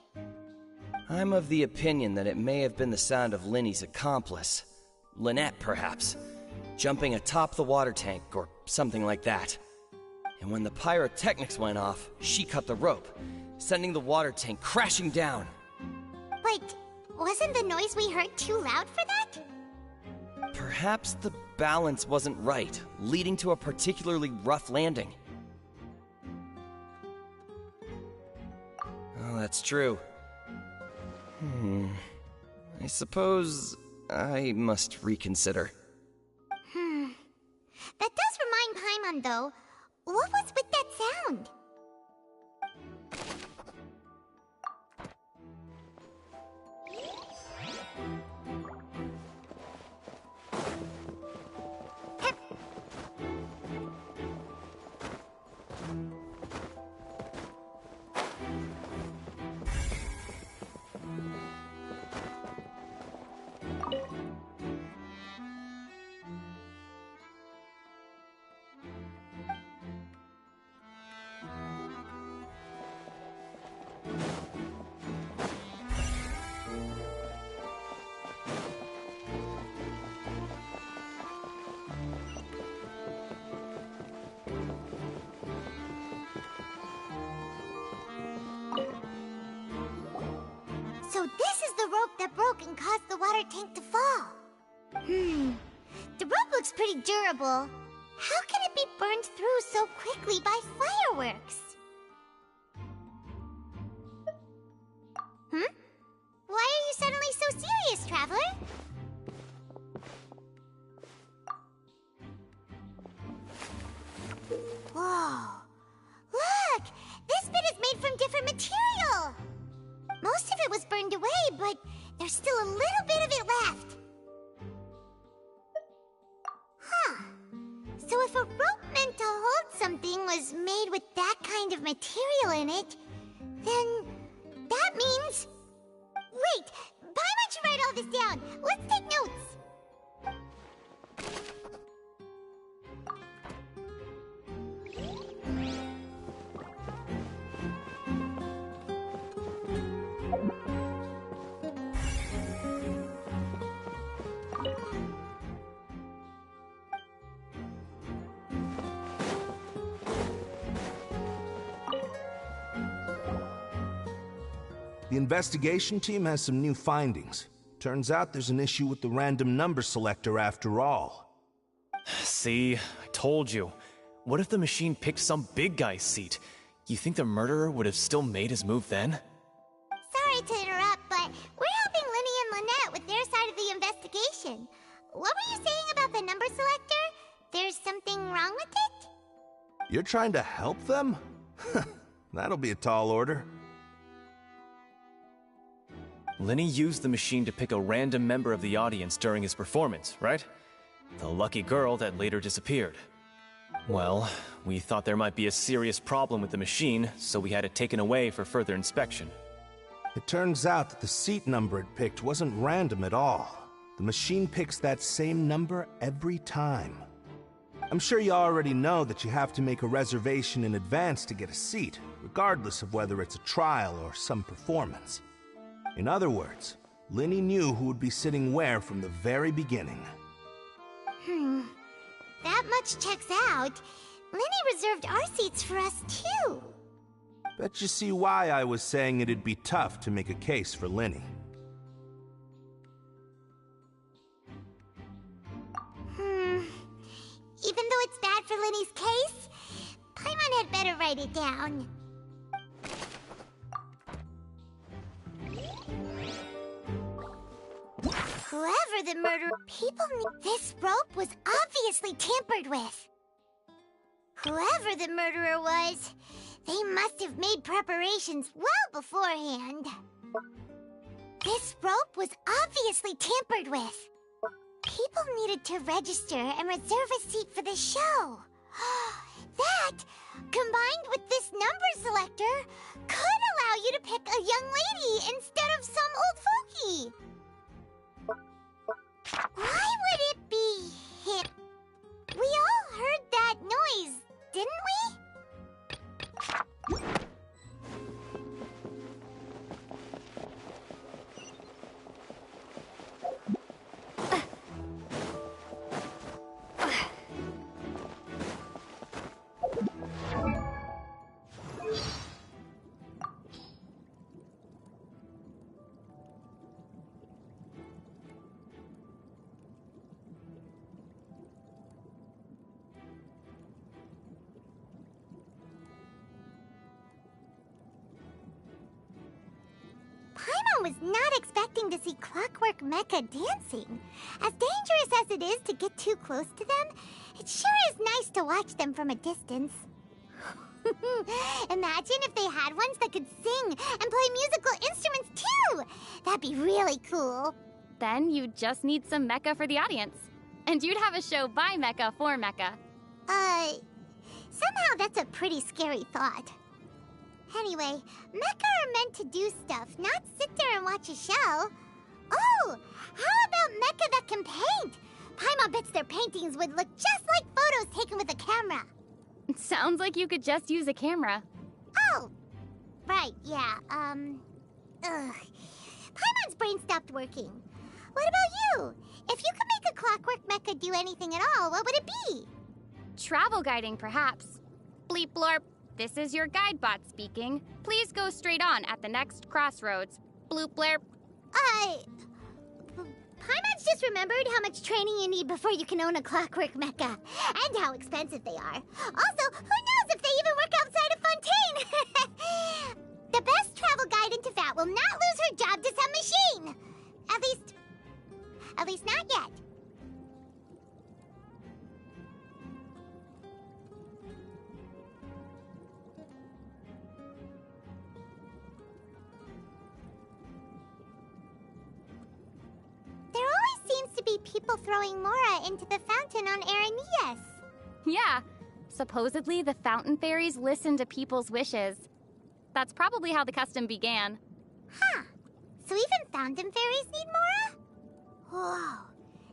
I'm of the opinion that it may have been the sound of Linny's accomplice, Lynette perhaps, jumping atop the water tank or something like that. And when the pyrotechnics went off, she cut the rope, sending the water tank crashing down. But wasn't the noise we heard too loud for that? Perhaps the balance wasn't right, leading to a particularly rough landing. Oh, that's true. I suppose I must reconsider. That does remind Paimon, though. What was with that sound? caused the water tank to fall. The rope looks pretty durable. How can it be burned through so quickly by fireworks? Why are you suddenly so serious, Traveler? Whoa. Look! This bit is made from different material! Most of it was burned away, but there's still a little bit of it left. Huh. So if a rope meant to hold something was made with that kind of material in it, then that means... Wait! Paimon should write all this down! Let's take notes! The investigation team has some new findings. Turns out there's an issue with the random number selector after all. See, I told you. What if the machine picked some big guy's seat? You think the murderer would have still made his move then? Sorry to interrupt, but we're helping Linny and Lynette with their side of the investigation. What were you saying about the number selector? There's something wrong with it? You're trying to help them? That'll be a tall order. Linny used the machine to pick a random member of the audience during his performance, right? The lucky girl that later disappeared. Well, we thought there might be a serious problem with the machine, so we had it taken away for further inspection. It turns out that the seat number it picked wasn't random at all. The machine picks that same number every time. I'm sure you already know that you have to make a reservation in advance to get a seat, regardless of whether it's a trial or some performance. In other words, Linny knew who would be sitting where from the very beginning. That much checks out. Linny reserved our seats for us, too. Bet you see why I was saying it'd be tough to make a case for Linny. Even though it's bad for Linny's case, Paimon had better write it down. Whoever the murderer... People need... This rope was obviously tampered with. Whoever the murderer was, they must have made preparations well beforehand. This rope was obviously tampered with. People needed to register and reserve a seat for the show. That, combined with this number selector, could allow you to pick a young lady instead of some old fogey. Why would it be him? We all heard that noise, didn't we? Was not expecting to see Clockwork Mecha dancing. As dangerous as it is to get too close to them, it sure is nice to watch them from a distance. Imagine if they had ones that could sing and play musical instruments too! That'd be really cool. Then you'd just need some mecha for the audience. And you'd have a show by mecha for mecha. Somehow that's a pretty scary thought. Anyway, mecha are meant to do stuff, not sit there and watch a show. Oh, how about mecha that can paint? Paimon bets their paintings would look just like photos taken with a camera. Sounds like you could just use a camera. Oh, right, yeah, Paimon's brain stopped working. What about you? If you could make a Clockwork Mecha do anything at all, what would it be? Travel guiding, perhaps. Bleep blorp. This is your guide bot speaking. Please go straight on at the next crossroads. Bloop blerp. Paimon's just remembered how much training you need before you can own a clockwork mecha, and how expensive they are. Also, who knows if they even work outside of Fontaine? The best travel guide into Vat will not lose her job to some machine. At least not yet. There always seems to be people throwing Mora into the fountain on Aranias. Yeah, supposedly the fountain fairies listen to people's wishes. That's probably how the custom began. Huh. So even fountain fairies need Mora? Whoa.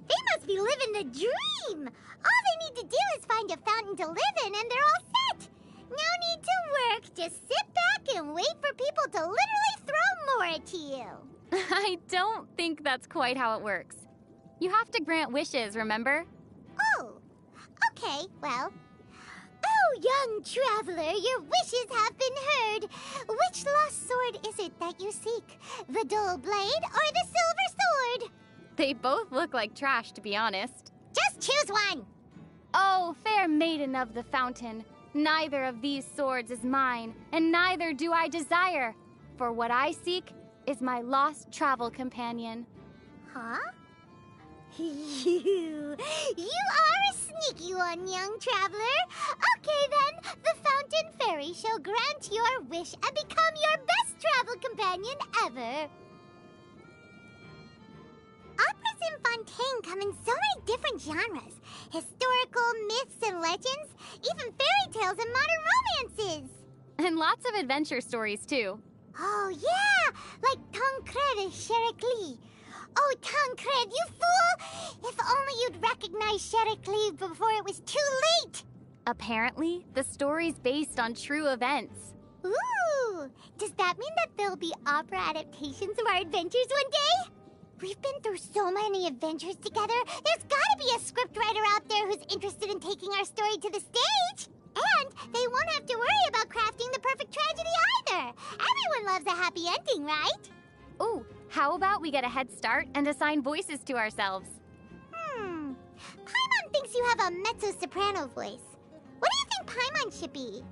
They must be living the dream! All they need to do is find a fountain to live in and they're all set! No need to work, just sit back and wait for people to literally throw Mora to you! I don't think that's quite how it works. You have to grant wishes, remember? Oh, okay, well. Oh, young traveler, your wishes have been heard. Which lost sword is it that you seek? The dull blade or the silver sword? They both look like trash, to be honest. Just choose one! Oh, fair maiden of the fountain, neither of these swords is mine, and neither do I desire. For what I seek is my lost travel companion. Huh? You are a sneaky one, young traveler. Okay then, the fountain fairy shall grant your wish and become your best travel companion ever. Operas in Fontaine come in so many different genres. Historical, myths and legends, even fairy tales and modern romances. And lots of adventure stories, too. Oh yeah, like Tancred and Shericly. Oh, Tancred, you fool! If only you'd recognized Shericly before it was too late! Apparently, the story's based on true events. Ooh! Does that mean that there'll be opera adaptations of our adventures one day? We've been through so many adventures together, there's gotta be a scriptwriter out there who's interested in taking our story to the stage! And they won't have to worry about crafting the perfect tragedy either! Everyone loves a happy ending, right? Ooh, how about we get a head start and assign voices to ourselves? Paimon thinks you have a mezzo-soprano voice. What do you think Paimon should be?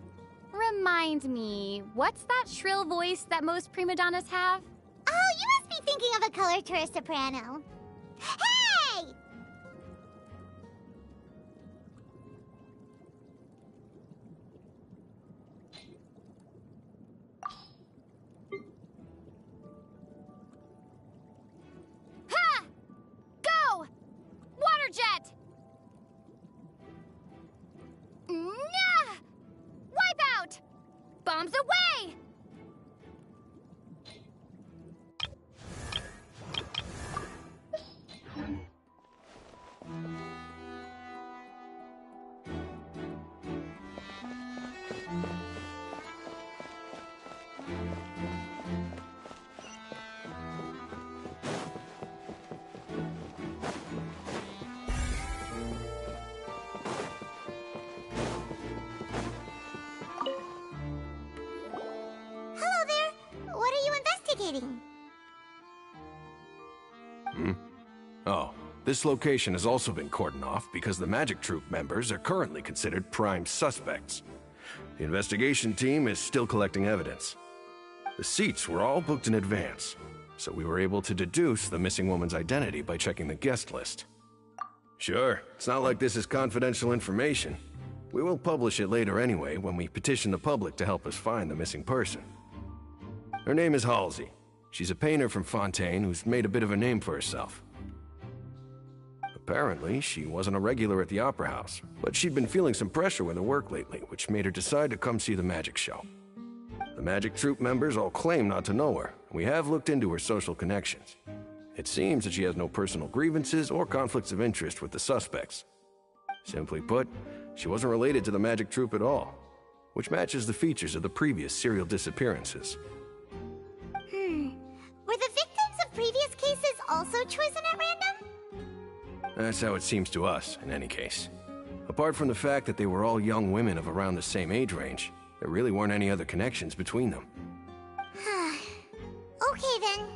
Remind me, what's that shrill voice that most prima donnas have? Oh, you must be thinking of a coloratura soprano. Hey! Ha! Go! Water jet! Nah! Wipe out! Bombs away! Hello there. What are you investigating? Oh, this location has also been cordoned off because the Magic Troupe members are currently considered prime suspects. The investigation team is still collecting evidence. The seats were all booked in advance, so we were able to deduce the missing woman's identity by checking the guest list. Sure, it's not like this is confidential information. We will publish it later anyway when we petition the public to help us find the missing person. Her name is Halsey. She's a painter from Fontaine who's made a bit of a name for herself. Apparently, she wasn't a regular at the Opera House, but she'd been feeling some pressure with her work lately, which made her decide to come see the magic show. The Magic Troupe members all claim not to know her, and we have looked into her social connections. It seems that she has no personal grievances or conflicts of interest with the suspects. Simply put, she wasn't related to the Magic Troupe at all, which matches the features of the previous serial disappearances. Were the victims of previous cases also chosen at random? That's how it seems to us, in any case. Apart from the fact that they were all young women of around the same age range, there really weren't any other connections between them. Okay then.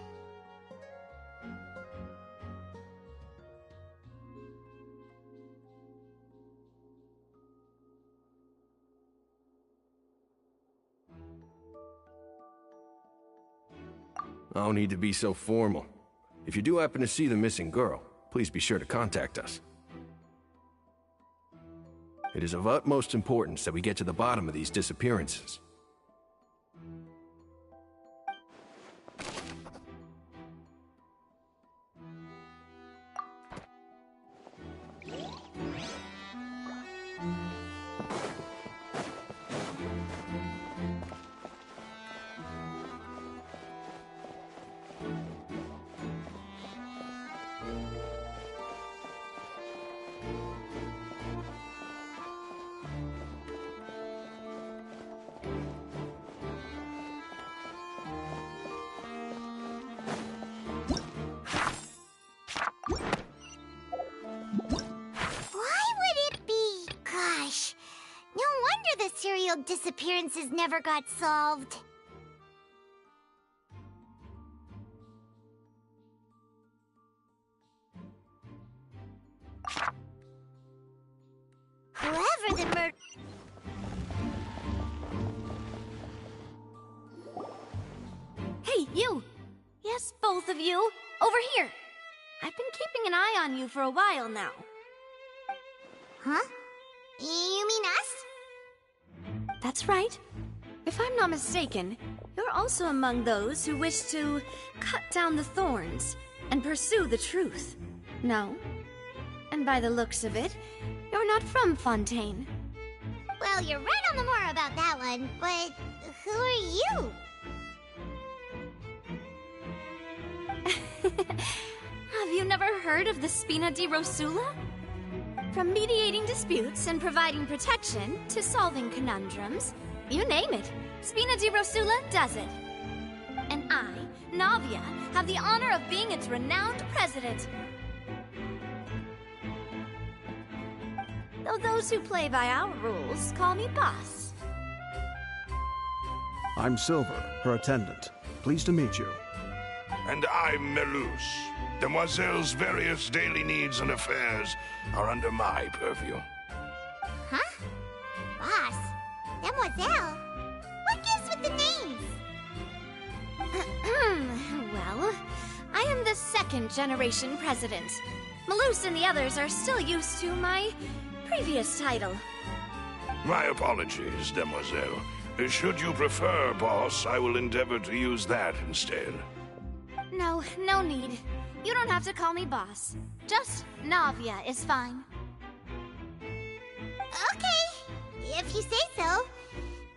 No need to be so formal. If you do happen to see the missing girl, please be sure to contact us. It is of utmost importance that we get to the bottom of these disappearances. Disappearances never got solved. Whoever the murder... Hey, you! Yes, both of you. Over here. I've been keeping an eye on you for a while now. Huh? You mean us? That's right. If I'm not mistaken, you're also among those who wish to cut down the thorns and pursue the truth. No? And by the looks of it, you're not from Fontaine. Well, you're right on the more about that one, but who are you? Have you never heard of the Spina di Rosula? From mediating disputes and providing protection to solving conundrums, you name it, Spina di Rosula does it. And I, Navia, have the honor of being its renowned president. Though those who play by our rules call me boss. I'm Silver, her attendant. Pleased to meet you. And I'm Melus. Demoiselle's various daily needs and affairs are under my purview. Huh? Boss? Demoiselle? What gives with the names? Well, I am the second generation president. Melus and the others are still used to my previous title. My apologies, Demoiselle. Should you prefer, boss, I will endeavor to use that instead. No, no need. You don't have to call me boss. Just Navia is fine. Okay, if you say so.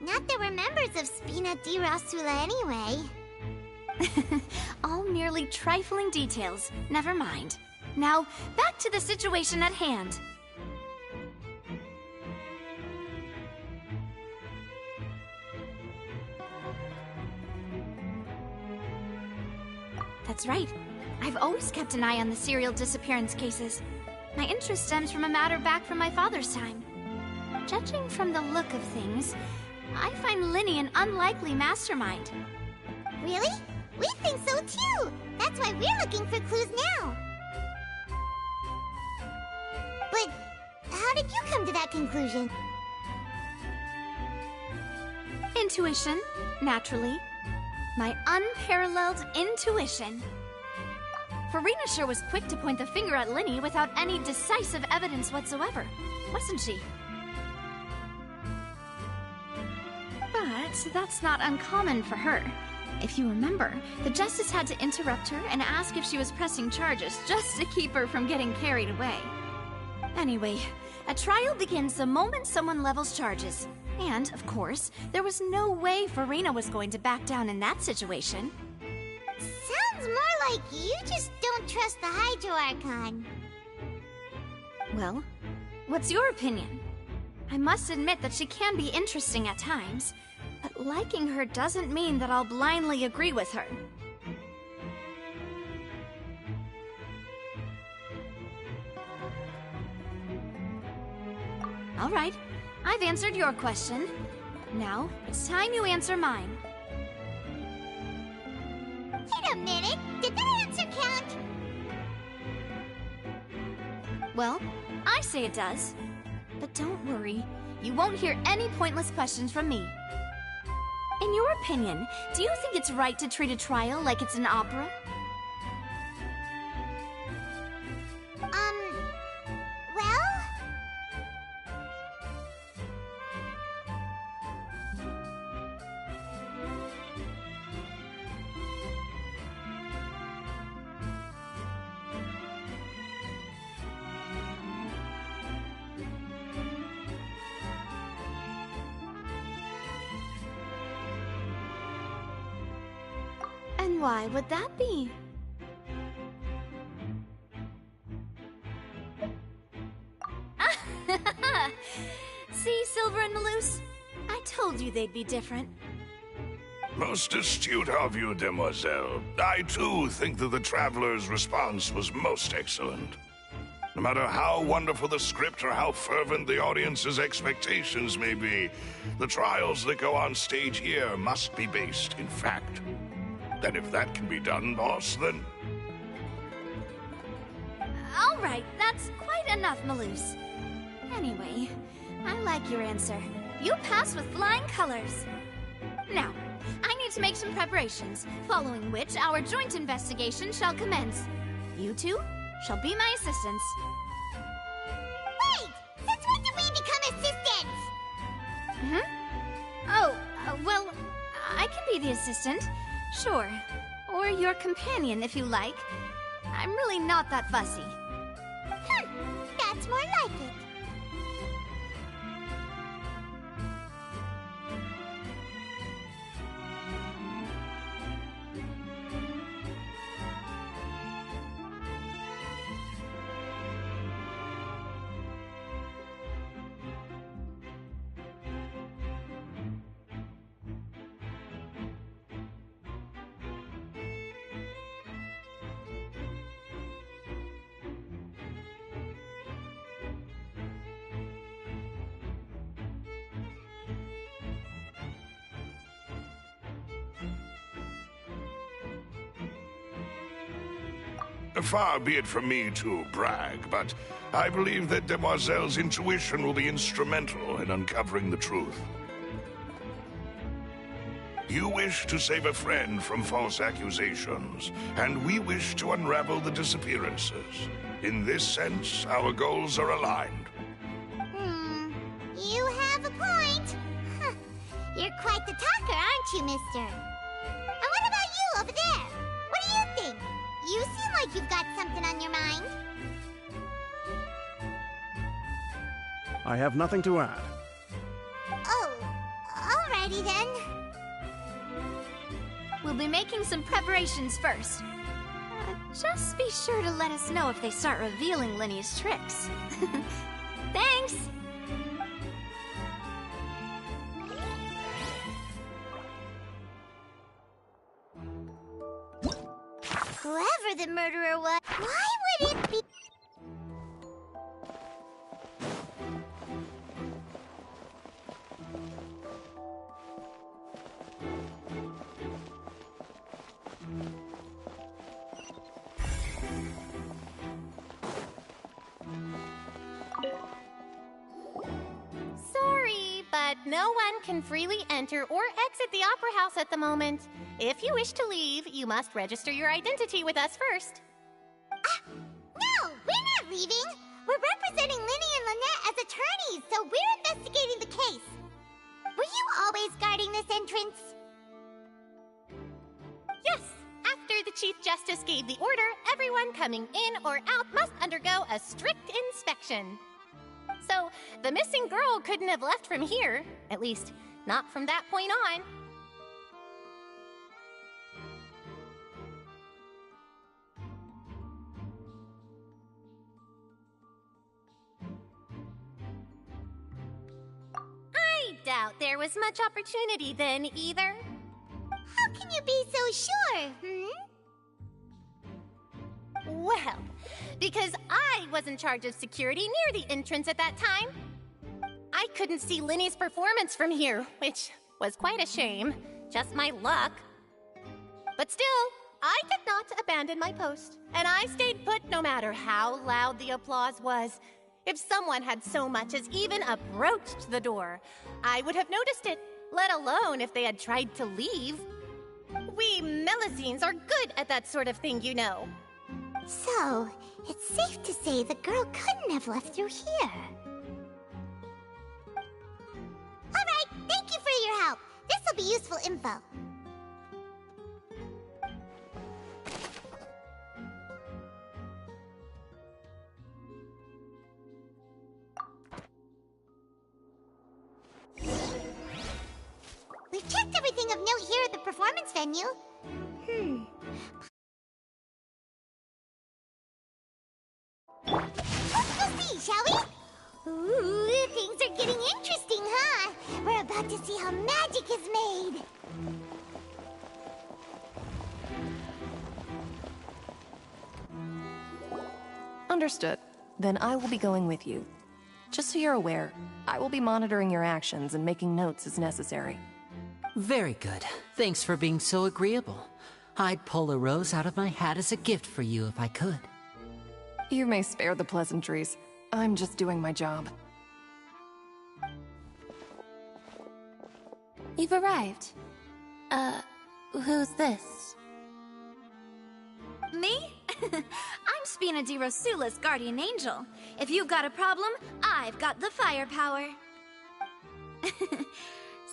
Not that we're members of Spina di Rosula anyway. All merely trifling details. Never mind. Now, back to the situation at hand. That's right. I've always kept an eye on the serial disappearance cases. My interest stems from a matter back from my father's time. Judging from the look of things, I find Linny an unlikely mastermind. Really? We think so too! That's why we're looking for clues now! But how did you come to that conclusion? Intuition, naturally. My unparalleled intuition. Farina sure was quick to point the finger at Linny without any decisive evidence whatsoever, wasn't she? But that's not uncommon for her. If you remember, the Justice had to interrupt her and ask if she was pressing charges just to keep her from getting carried away. Anyway, a trial begins the moment someone levels charges. And, of course, there was no way Farina was going to back down in that situation. Sounds more like you just don't trust the Hydro Archon. Well, what's your opinion? I must admit that she can be interesting at times, but liking her doesn't mean that I'll blindly agree with her. All right, I've answered your question. Now, it's time you answer mine. Wait a minute! Did that answer count? Well, I say it does. But don't worry, you won't hear any pointless questions from me. In your opinion, do you think it's right to treat a trial like it's an opera? Well... And why would that be? See, Silver and Maloose? I told you they'd be different. Most astute of you, demoiselle. I too think that the Traveler's response was most excellent. No matter how wonderful the script or how fervent the audience's expectations may be, the trials that go on stage here must be based in fact. And if that can be done, boss, then... All right, that's quite enough, Maloose. Anyway, I like your answer. You pass with flying colors. Now, I need to make some preparations, following which our joint investigation shall commence. You two shall be my assistants. Wait! Since when did we become assistants? Oh, well, I can be the assistant. Sure. Or your companion, if you like. I'm really not that fussy. That's more like it. Far be it from me to brag, but I believe that Demoiselle's intuition will be instrumental in uncovering the truth. You wish to save a friend from false accusations, and we wish to unravel the disappearances. In this sense, our goals are aligned. You have a point. You're quite the talker, aren't you, mister? And what about you over there? What do you think? You seem like you've got something on your mind. I have nothing to add. Oh, alrighty then. We'll be making some preparations first. Just be sure to let us know if they start revealing Linny's tricks. Thanks! Whoever the murderer was, why would it be... Sorry, but no one can freely enter or exit the Opera House at the moment. If you wish to leave, you must register your identity with us first. No, we're not leaving. We're representing Linny and Lynette as attorneys, so we're investigating the case. Were you always guarding this entrance? Yes, after the Chief Justice gave the order, everyone coming in or out must undergo a strict inspection. So, the missing girl couldn't have left from here. At least, not from that point on. I doubt there was much opportunity then, either. How can you be so sure, Well, because I was in charge of security near the entrance at that time. I couldn't see Linny's performance from here, which was quite a shame. Just my luck. But still, I did not abandon my post, and I stayed put no matter how loud the applause was. If someone had so much as even approached the door, I would have noticed it, let alone if they had tried to leave. We Melusines are good at that sort of thing, you know. So, it's safe to say the girl couldn't have left through here. Alright, thank you for your help. This'll be useful info. We've checked everything of note here at the performance venue. Let's go see, shall we? Ooh, things are getting interesting, huh? We're about to see how magic is made. Understood. Then I will be going with you. Just so you're aware, I will be monitoring your actions and making notes as necessary. Very good. Thanks for being so agreeable. I'd pull a rose out of my hat as a gift for you if I could. You may spare the pleasantries. I'm just doing my job. You've arrived. Who's this? Me? I'm Spina di Rosula's guardian angel. If you've got a problem, I've got the firepower.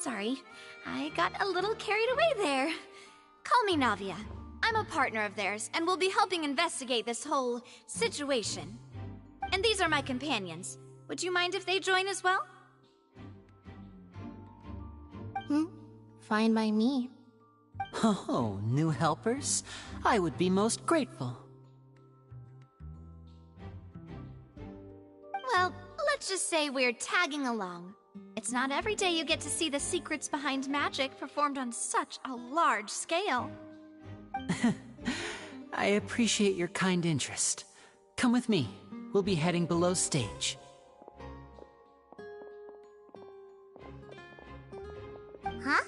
Sorry, I got a little carried away there. Call me Navia. I'm a partner of theirs, and will be helping investigate this whole situation. And these are my companions. Would you mind if they join as well? Fine by me. Oh, new helpers? I would be most grateful. Well, let's just say we're tagging along. It's not every day you get to see the secrets behind magic performed on such a large scale. I appreciate your kind interest. Come with me. We'll be heading below stage. Huh?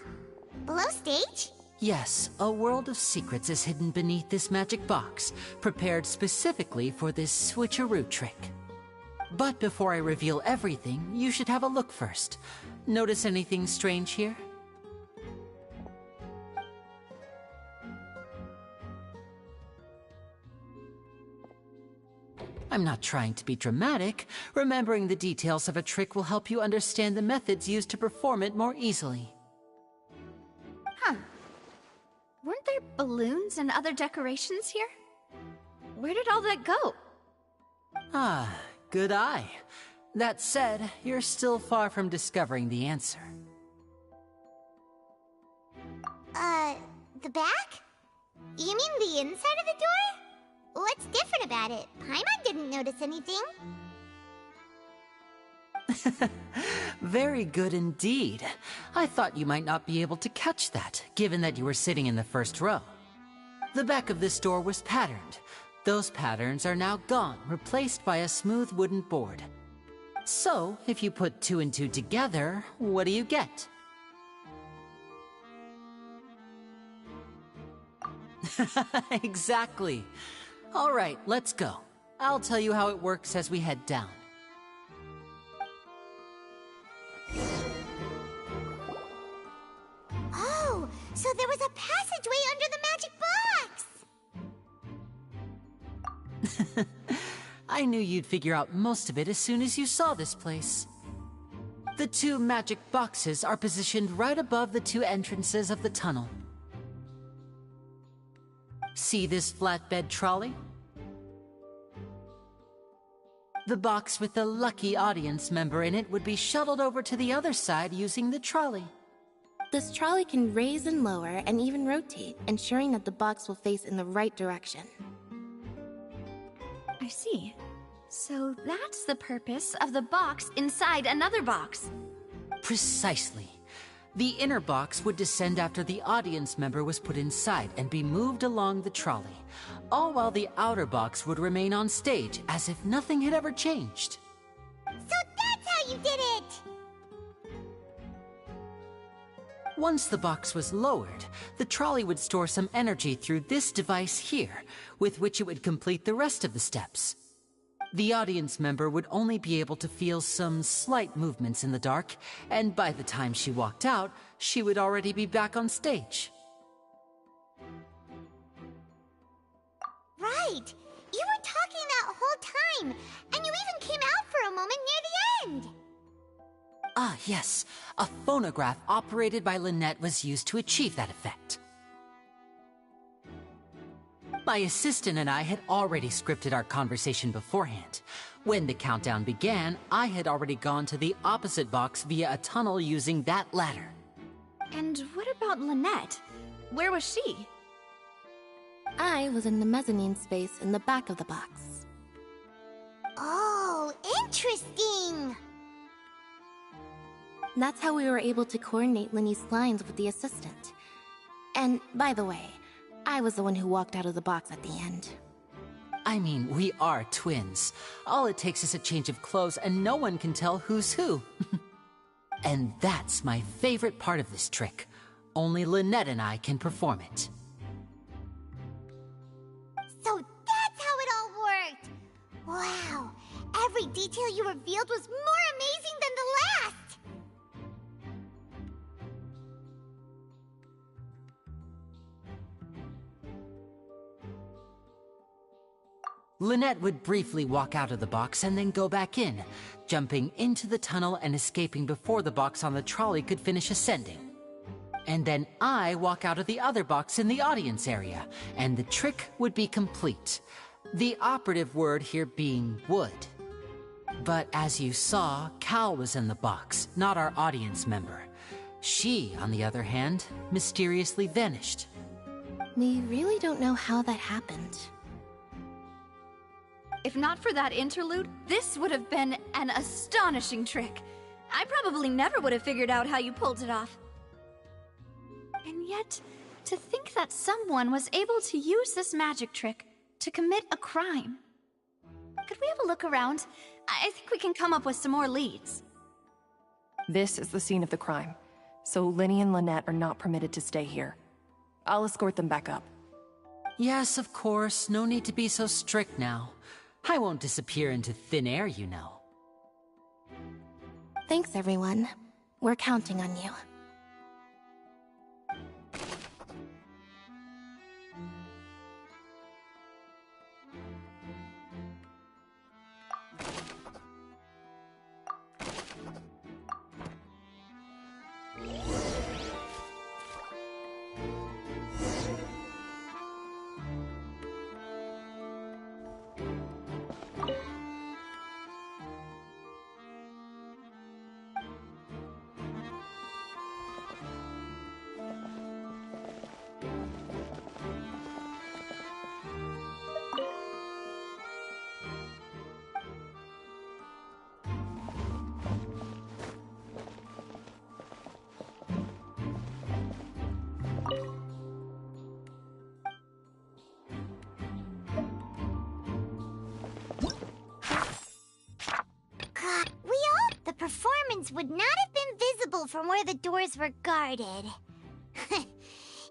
Below stage? Yes, a world of secrets is hidden beneath this magic box, prepared specifically for this switcheroo trick. But before I reveal everything, you should have a look first. Notice anything strange here? I'm not trying to be dramatic. Remembering the details of a trick will help you understand the methods used to perform it more easily. Huh. Weren't there balloons and other decorations here? Where did all that go? Ah, good eye. That said, you're still far from discovering the answer. The back? You mean the inside of the door? What's different about it? Paimon didn't notice anything. Very good indeed. I thought you might not be able to catch that, given that you were sitting in the first row. The back of this door was patterned. Those patterns are now gone, replaced by a smooth wooden board. So, if you put 2 and 2 together, what do you get? Exactly. All right, let's go. I'll tell you how it works as we head down. Oh, so there was a passageway under the magic box! I knew you'd figure out most of it as soon as you saw this place. The 2 magic boxes are positioned right above the 2 entrances of the tunnel. See this flatbed trolley? The box with the lucky audience member in it would be shuttled over to the other side using the trolley. This trolley can raise and lower and even rotate, ensuring that the box will face in the right direction. I see. So that's the purpose of the box inside another box. Precisely. The inner box would descend after the audience member was put inside and be moved along the trolley, all while the outer box would remain on stage as if nothing had ever changed. So that's how you did it! Once the box was lowered, the trolley would store some energy through this device here, with which it would complete the rest of the steps. The audience member would only be able to feel some slight movements in the dark, and by the time she walked out, she would already be back on stage. Right! You were talking that whole time, and you even came out for a moment near the end! Ah, yes. A phonograph operated by Lynette was used to achieve that effect. My assistant and I had already scripted our conversation beforehand. When the countdown began, I had already gone to the opposite box via a tunnel using that ladder. And what about Lynette? Where was she? I was in the mezzanine space in the back of the box. Oh, interesting! That's how we were able to coordinate Linny's lines with the assistant. And, by the way, I was the one who walked out of the box at the end. I mean, we are twins. All it takes is a change of clothes and no one can tell who's who. And that's my favorite part of this trick. Only Lynette and I can perform it. So that's how it all worked! Wow! Every detail you revealed was more amazing than the last! Lynette would briefly walk out of the box and then go back in, jumping into the tunnel and escaping before the box on the trolley could finish ascending. And then I walk out of the other box in the audience area, and the trick would be complete. The operative word here being would. But as you saw, Cal was in the box, not our audience member. She, on the other hand, mysteriously vanished. We really don't know how that happened. If not for that interlude, this would have been an astonishing trick. I probably never would have figured out how you pulled it off. And yet, to think that someone was able to use this magic trick to commit a crime. Could we have a look around? I think we can come up with some more leads. This is the scene of the crime, so Linny and Lynette are not permitted to stay here. I'll escort them back up. Yes, of course. No need to be so strict now. I won't disappear into thin air, you know. Thanks, everyone. We're counting on you. performance would not have been visible from where the doors were guarded.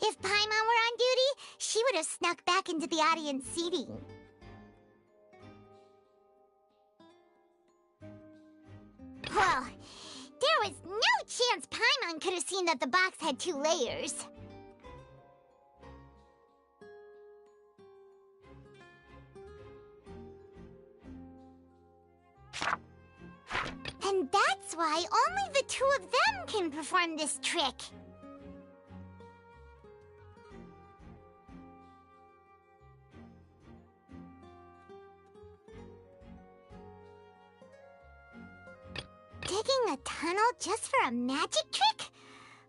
If Paimon were on duty, she would have snuck back into the audience seating. Well, there was no chance Paimon could have seen that the box had 2 layers. And that's why only the 2 of them can perform this trick. Digging a tunnel just for a magic trick?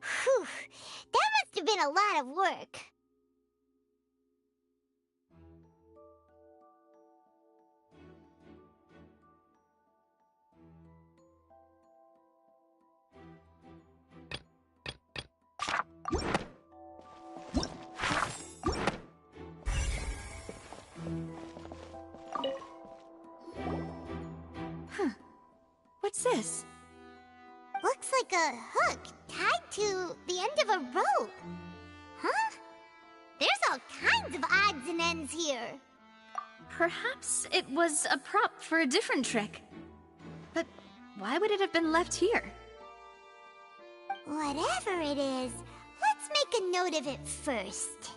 Whew, that must have been a lot of work. What's this? Looks like a hook tied to the end of a rope. Huh? There's all kinds of odds and ends here. Perhaps it was a prop for a different trick. But why would it have been left here? Whatever it is, let's make a note of it first.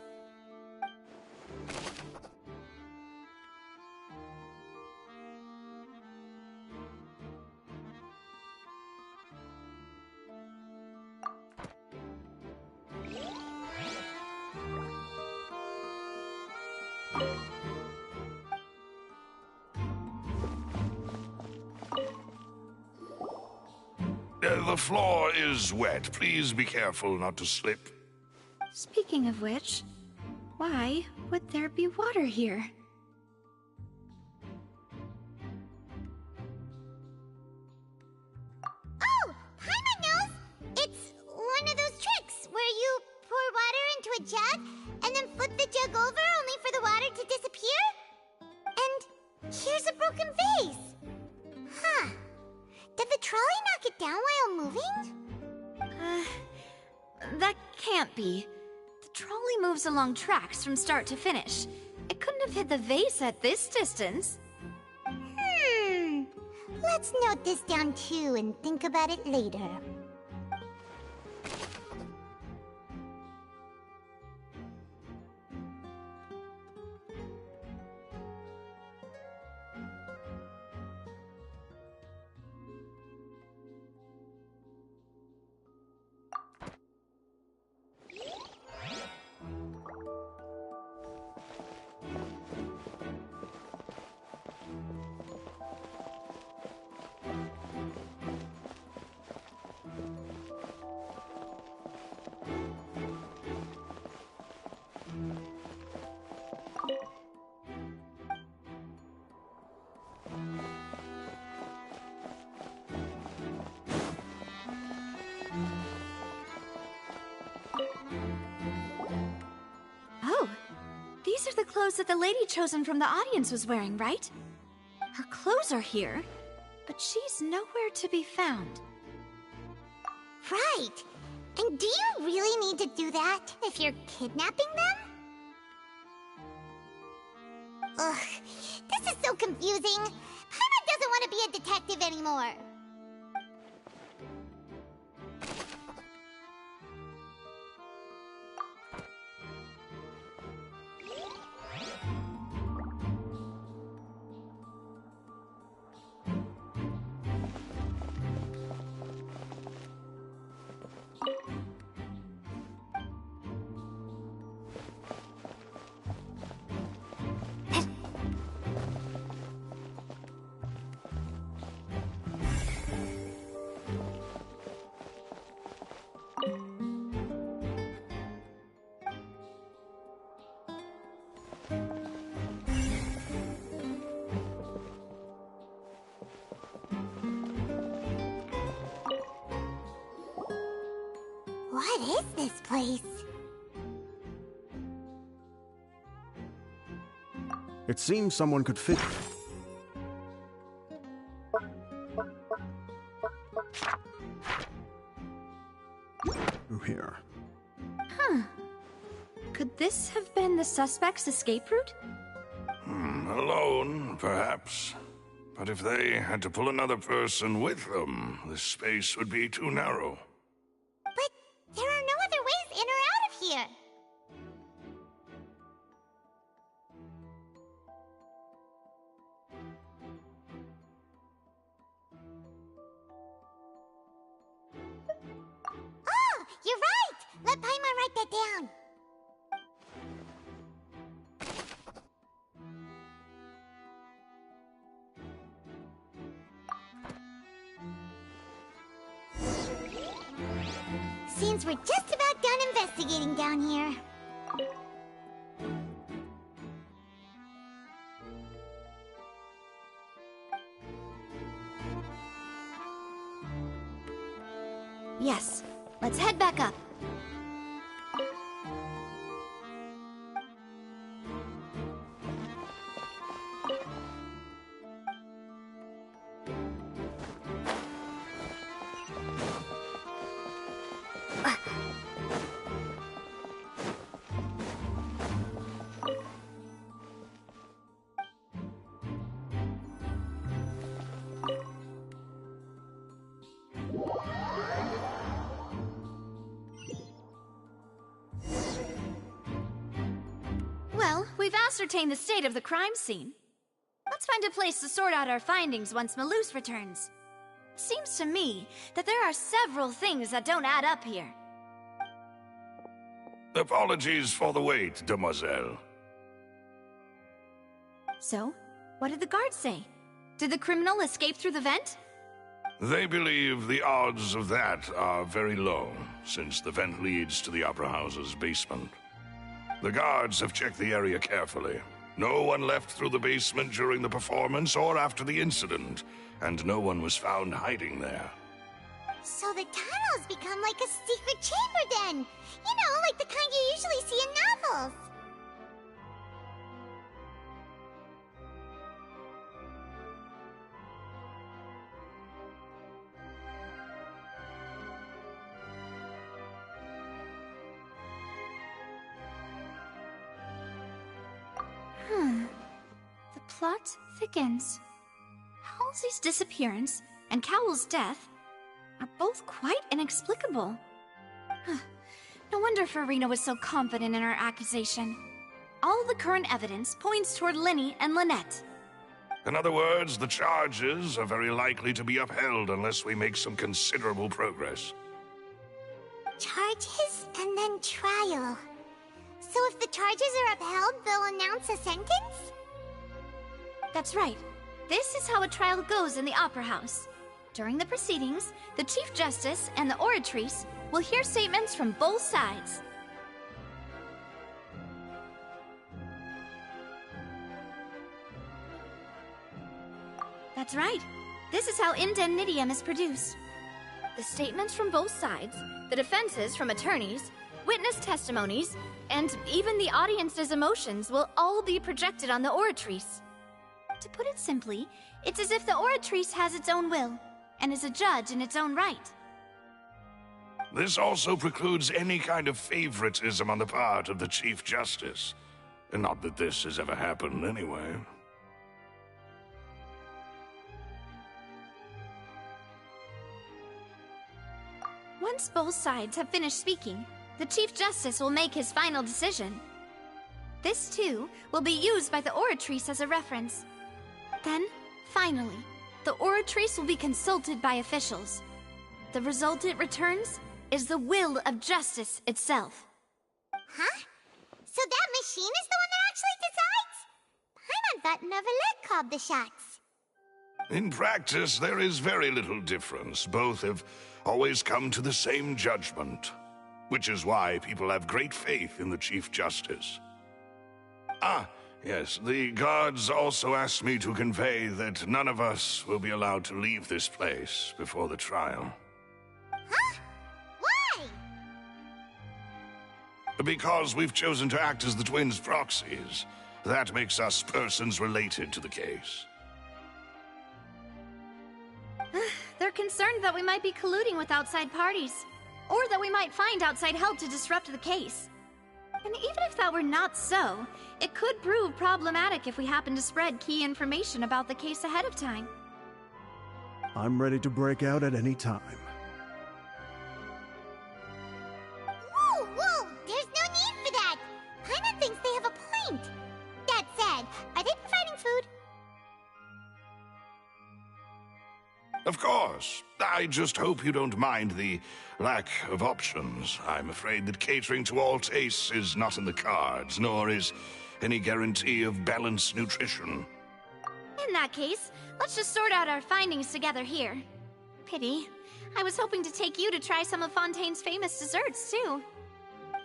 The floor is wet. Please be careful not to slip. Speaking of which, why would there be water here? Oh! Paimon knows! It's one of those tricks where you pour water into a jug and then flip the jug over only for the water to disappear? And here's a broken vase! Huh. Did the trolley knock it down while moving? That can't be. The trolley moves along tracks from start to finish. It couldn't have hit the vase at this distance. Let's note this down too and think about it later. Oh, these are the clothes that the lady chosen from the audience was wearing, right? Her clothes are here, but she's nowhere to be found. Right! And do you really need to do that if you're kidnapping them? Ugh, this is so confusing. Paimon doesn't want to be a detective anymore. What is this place? It seems someone could fit through here. Huh. Could this have been the suspect's escape route? Alone, perhaps. But if they had to pull another person with them, the space would be too narrow. But there are no other ways in or out of here. Oh, you're right! Let Paimon write that down. Seems we're just about done investigating down here. Yes. Let's head back up. ascertain the state of the crime scene. Let's find a place to sort out our findings once Malus returns. Seems to me that there are several things that don't add up here. Apologies for the wait, demoiselle. So, what did the guards say? Did the criminal escape through the vent? They believe the odds of that are very low, since the vent leads to the Opera House's basement. The guards have checked the area carefully. No one left through the basement during the performance or after the incident, and no one was found hiding there. So the tunnels become like a secret chamber then! You know, like the kind you usually see in novels! The plot thickens. Halsey's disappearance and Cowell's death are both quite inexplicable. No wonder Farina was so confident in her accusation. All the current evidence points toward Linny and Lynette. In other words, the charges are very likely to be upheld unless we make some considerable progress. Charges and then trial. So if the charges are upheld, they'll announce a sentence? That's right. This is how a trial goes in the Opera House. During the proceedings, the Chief Justice and the Oratrice will hear statements from both sides. That's right. This is how indemnitium is produced. The statements from both sides, the defenses from attorneys, witness testimonies, and even the audience's emotions will all be projected on the Oratrice. To put it simply, it's as if the Oratrice has its own will, and is a judge in its own right. This also precludes any kind of favoritism on the part of the Chief Justice. Not that this has ever happened anyway. Once both sides have finished speaking, the Chief Justice will make his final decision. This, too, will be used by the Oratrice as a reference. Then, finally, the Oratrice will be consulted by officials. The result it returns is the will of justice itself. Huh? So that machine is the one that actually decides? Paimon thought Neuvillette called the shots. In practice, there is very little difference. Both have always come to the same judgment, which is why people have great faith in the Chief Justice. Ah, yes, the guards also asked me to convey that none of us will be allowed to leave this place before the trial. Huh? Why? Because we've chosen to act as the twins' proxies. That makes us persons related to the case. They're concerned that we might be colluding with outside parties, or that we might find outside help to disrupt the case. And even if that were not so, it could prove problematic if we happen to spread key information about the case ahead of time. I'm ready to break out at any time. Whoa, whoa! There's no need for that! Paimon thinks they have a point. That said, are they providing food? Of course. I just hope you don't mind the lack of options. I'm afraid that catering to all tastes is not in the cards, nor is any guarantee of balanced nutrition. In that case, let's just sort out our findings together here. Pity. I was hoping to take you to try some of Fontaine's famous desserts, too.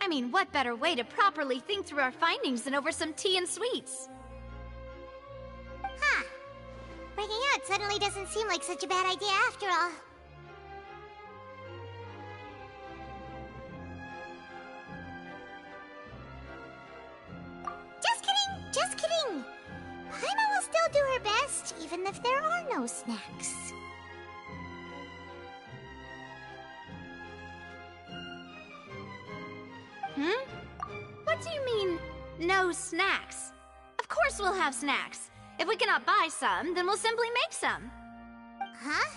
I mean, what better way to properly think through our findings than over some tea and sweets? Huh. Breaking out suddenly doesn't seem like such a bad idea after all. Just kidding! Just kidding! Paimon will still do her best, even if there are no snacks. What do you mean, no snacks? Of course we'll have snacks. If we cannot buy some, then we'll simply make some. Huh?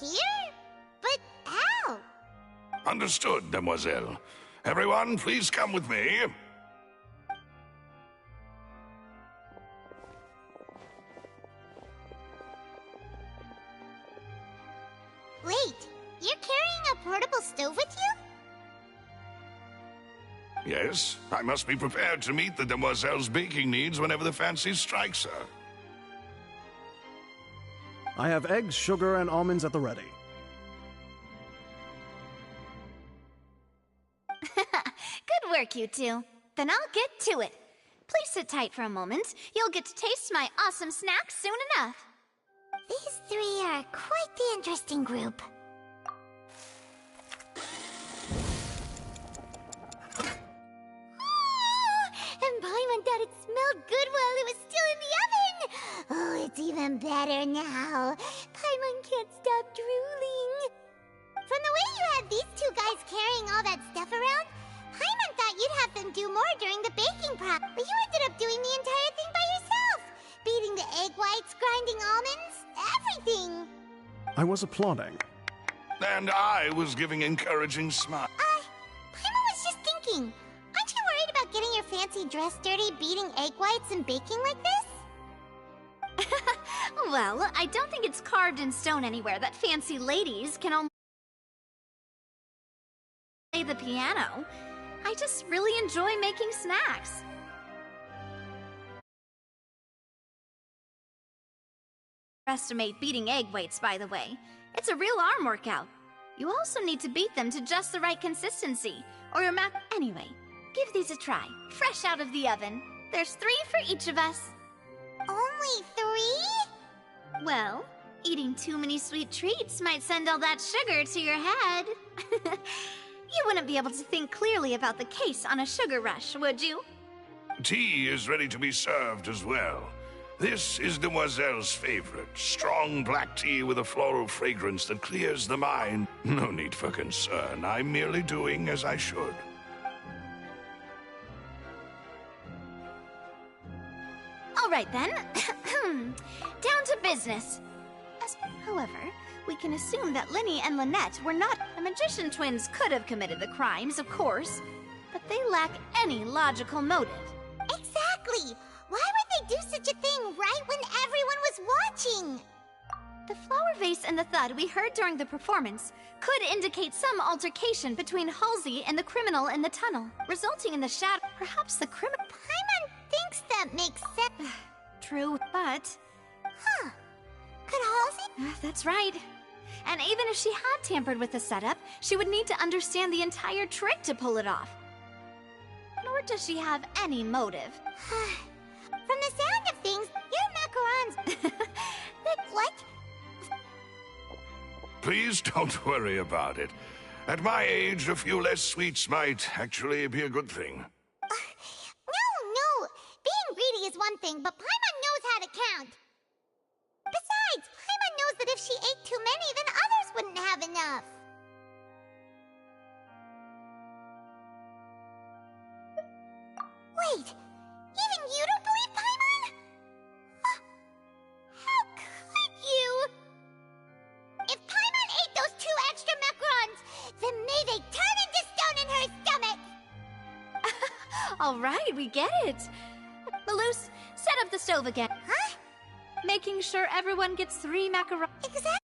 Here? But how? Understood, demoiselle. Everyone, please come with me. Yes, I must be prepared to meet the demoiselle's baking needs whenever the fancy strikes her. I have eggs, sugar, and almonds at the ready. Good work, you two. Then I'll get to it. Please sit tight for a moment. You'll get to taste my awesome snack soon enough. These three are quite the interesting group. And Paimon thought it smelled good while it was still in the oven! Oh, it's even better now. Paimon can't stop drooling. From the way you had these two guys carrying all that stuff around, Paimon thought you'd have them do more during the baking prep, but you ended up doing the entire thing by yourself! Beating the egg whites, grinding almonds, everything! I was applauding. And I was giving encouraging smiles. Paimon was just thinking, aren't you worried about getting your fancy dress dirty beating egg whites and baking like this? Well, I don't think it's carved in stone anywhere that fancy ladies can only play the piano. I just really enjoy making snacks. Estimate beating egg whites, by the way. It's a real arm workout. You also need to beat them to just the right consistency, or your mac. Anyway, give these a try. Fresh out of the oven. There's 3 for each of us. Only 3? Well, eating too many sweet treats might send all that sugar to your head. You wouldn't be able to think clearly about the case on a sugar rush, would you? Tea is ready to be served as well. This is Demoiselle's favorite. Strong black tea with a floral fragrance that clears the mind. No need for concern. I'm merely doing as I should. All right, then. Down to business. However, we can assume that Linny and Lynette were not. The magician twins could have committed the crimes, of course, but they lack any logical motive. Exactly! Why would they do such a thing right when everyone was watching? The flower vase and the thud we heard during the performance could indicate some altercation between Halsey and the criminal in the tunnel, resulting in the shadow. Perhaps the criminal. Paimon thinks that makes sense. True, but. Huh. Could Halsey? That's right. And even if she had tampered with the setup, she would need to understand the entire trick to pull it off. Nor does she have any motive. From the sound of things, your macarons. What? Please don't worry about it. At my age, a few less sweets might actually be a good thing. No. Being greedy is one thing, but Paimon knows how to count. Besides, Paimon knows that if she ate too many, then others wouldn't have enough. Wait, even you don't believe Paimon? How could you? If Paimon ate those 2 extra macarons, then may they turn into stone in her stomach! All right, we get it. Maloose, set up the stove again. Huh? Making sure everyone gets 3 macarons. Exactly.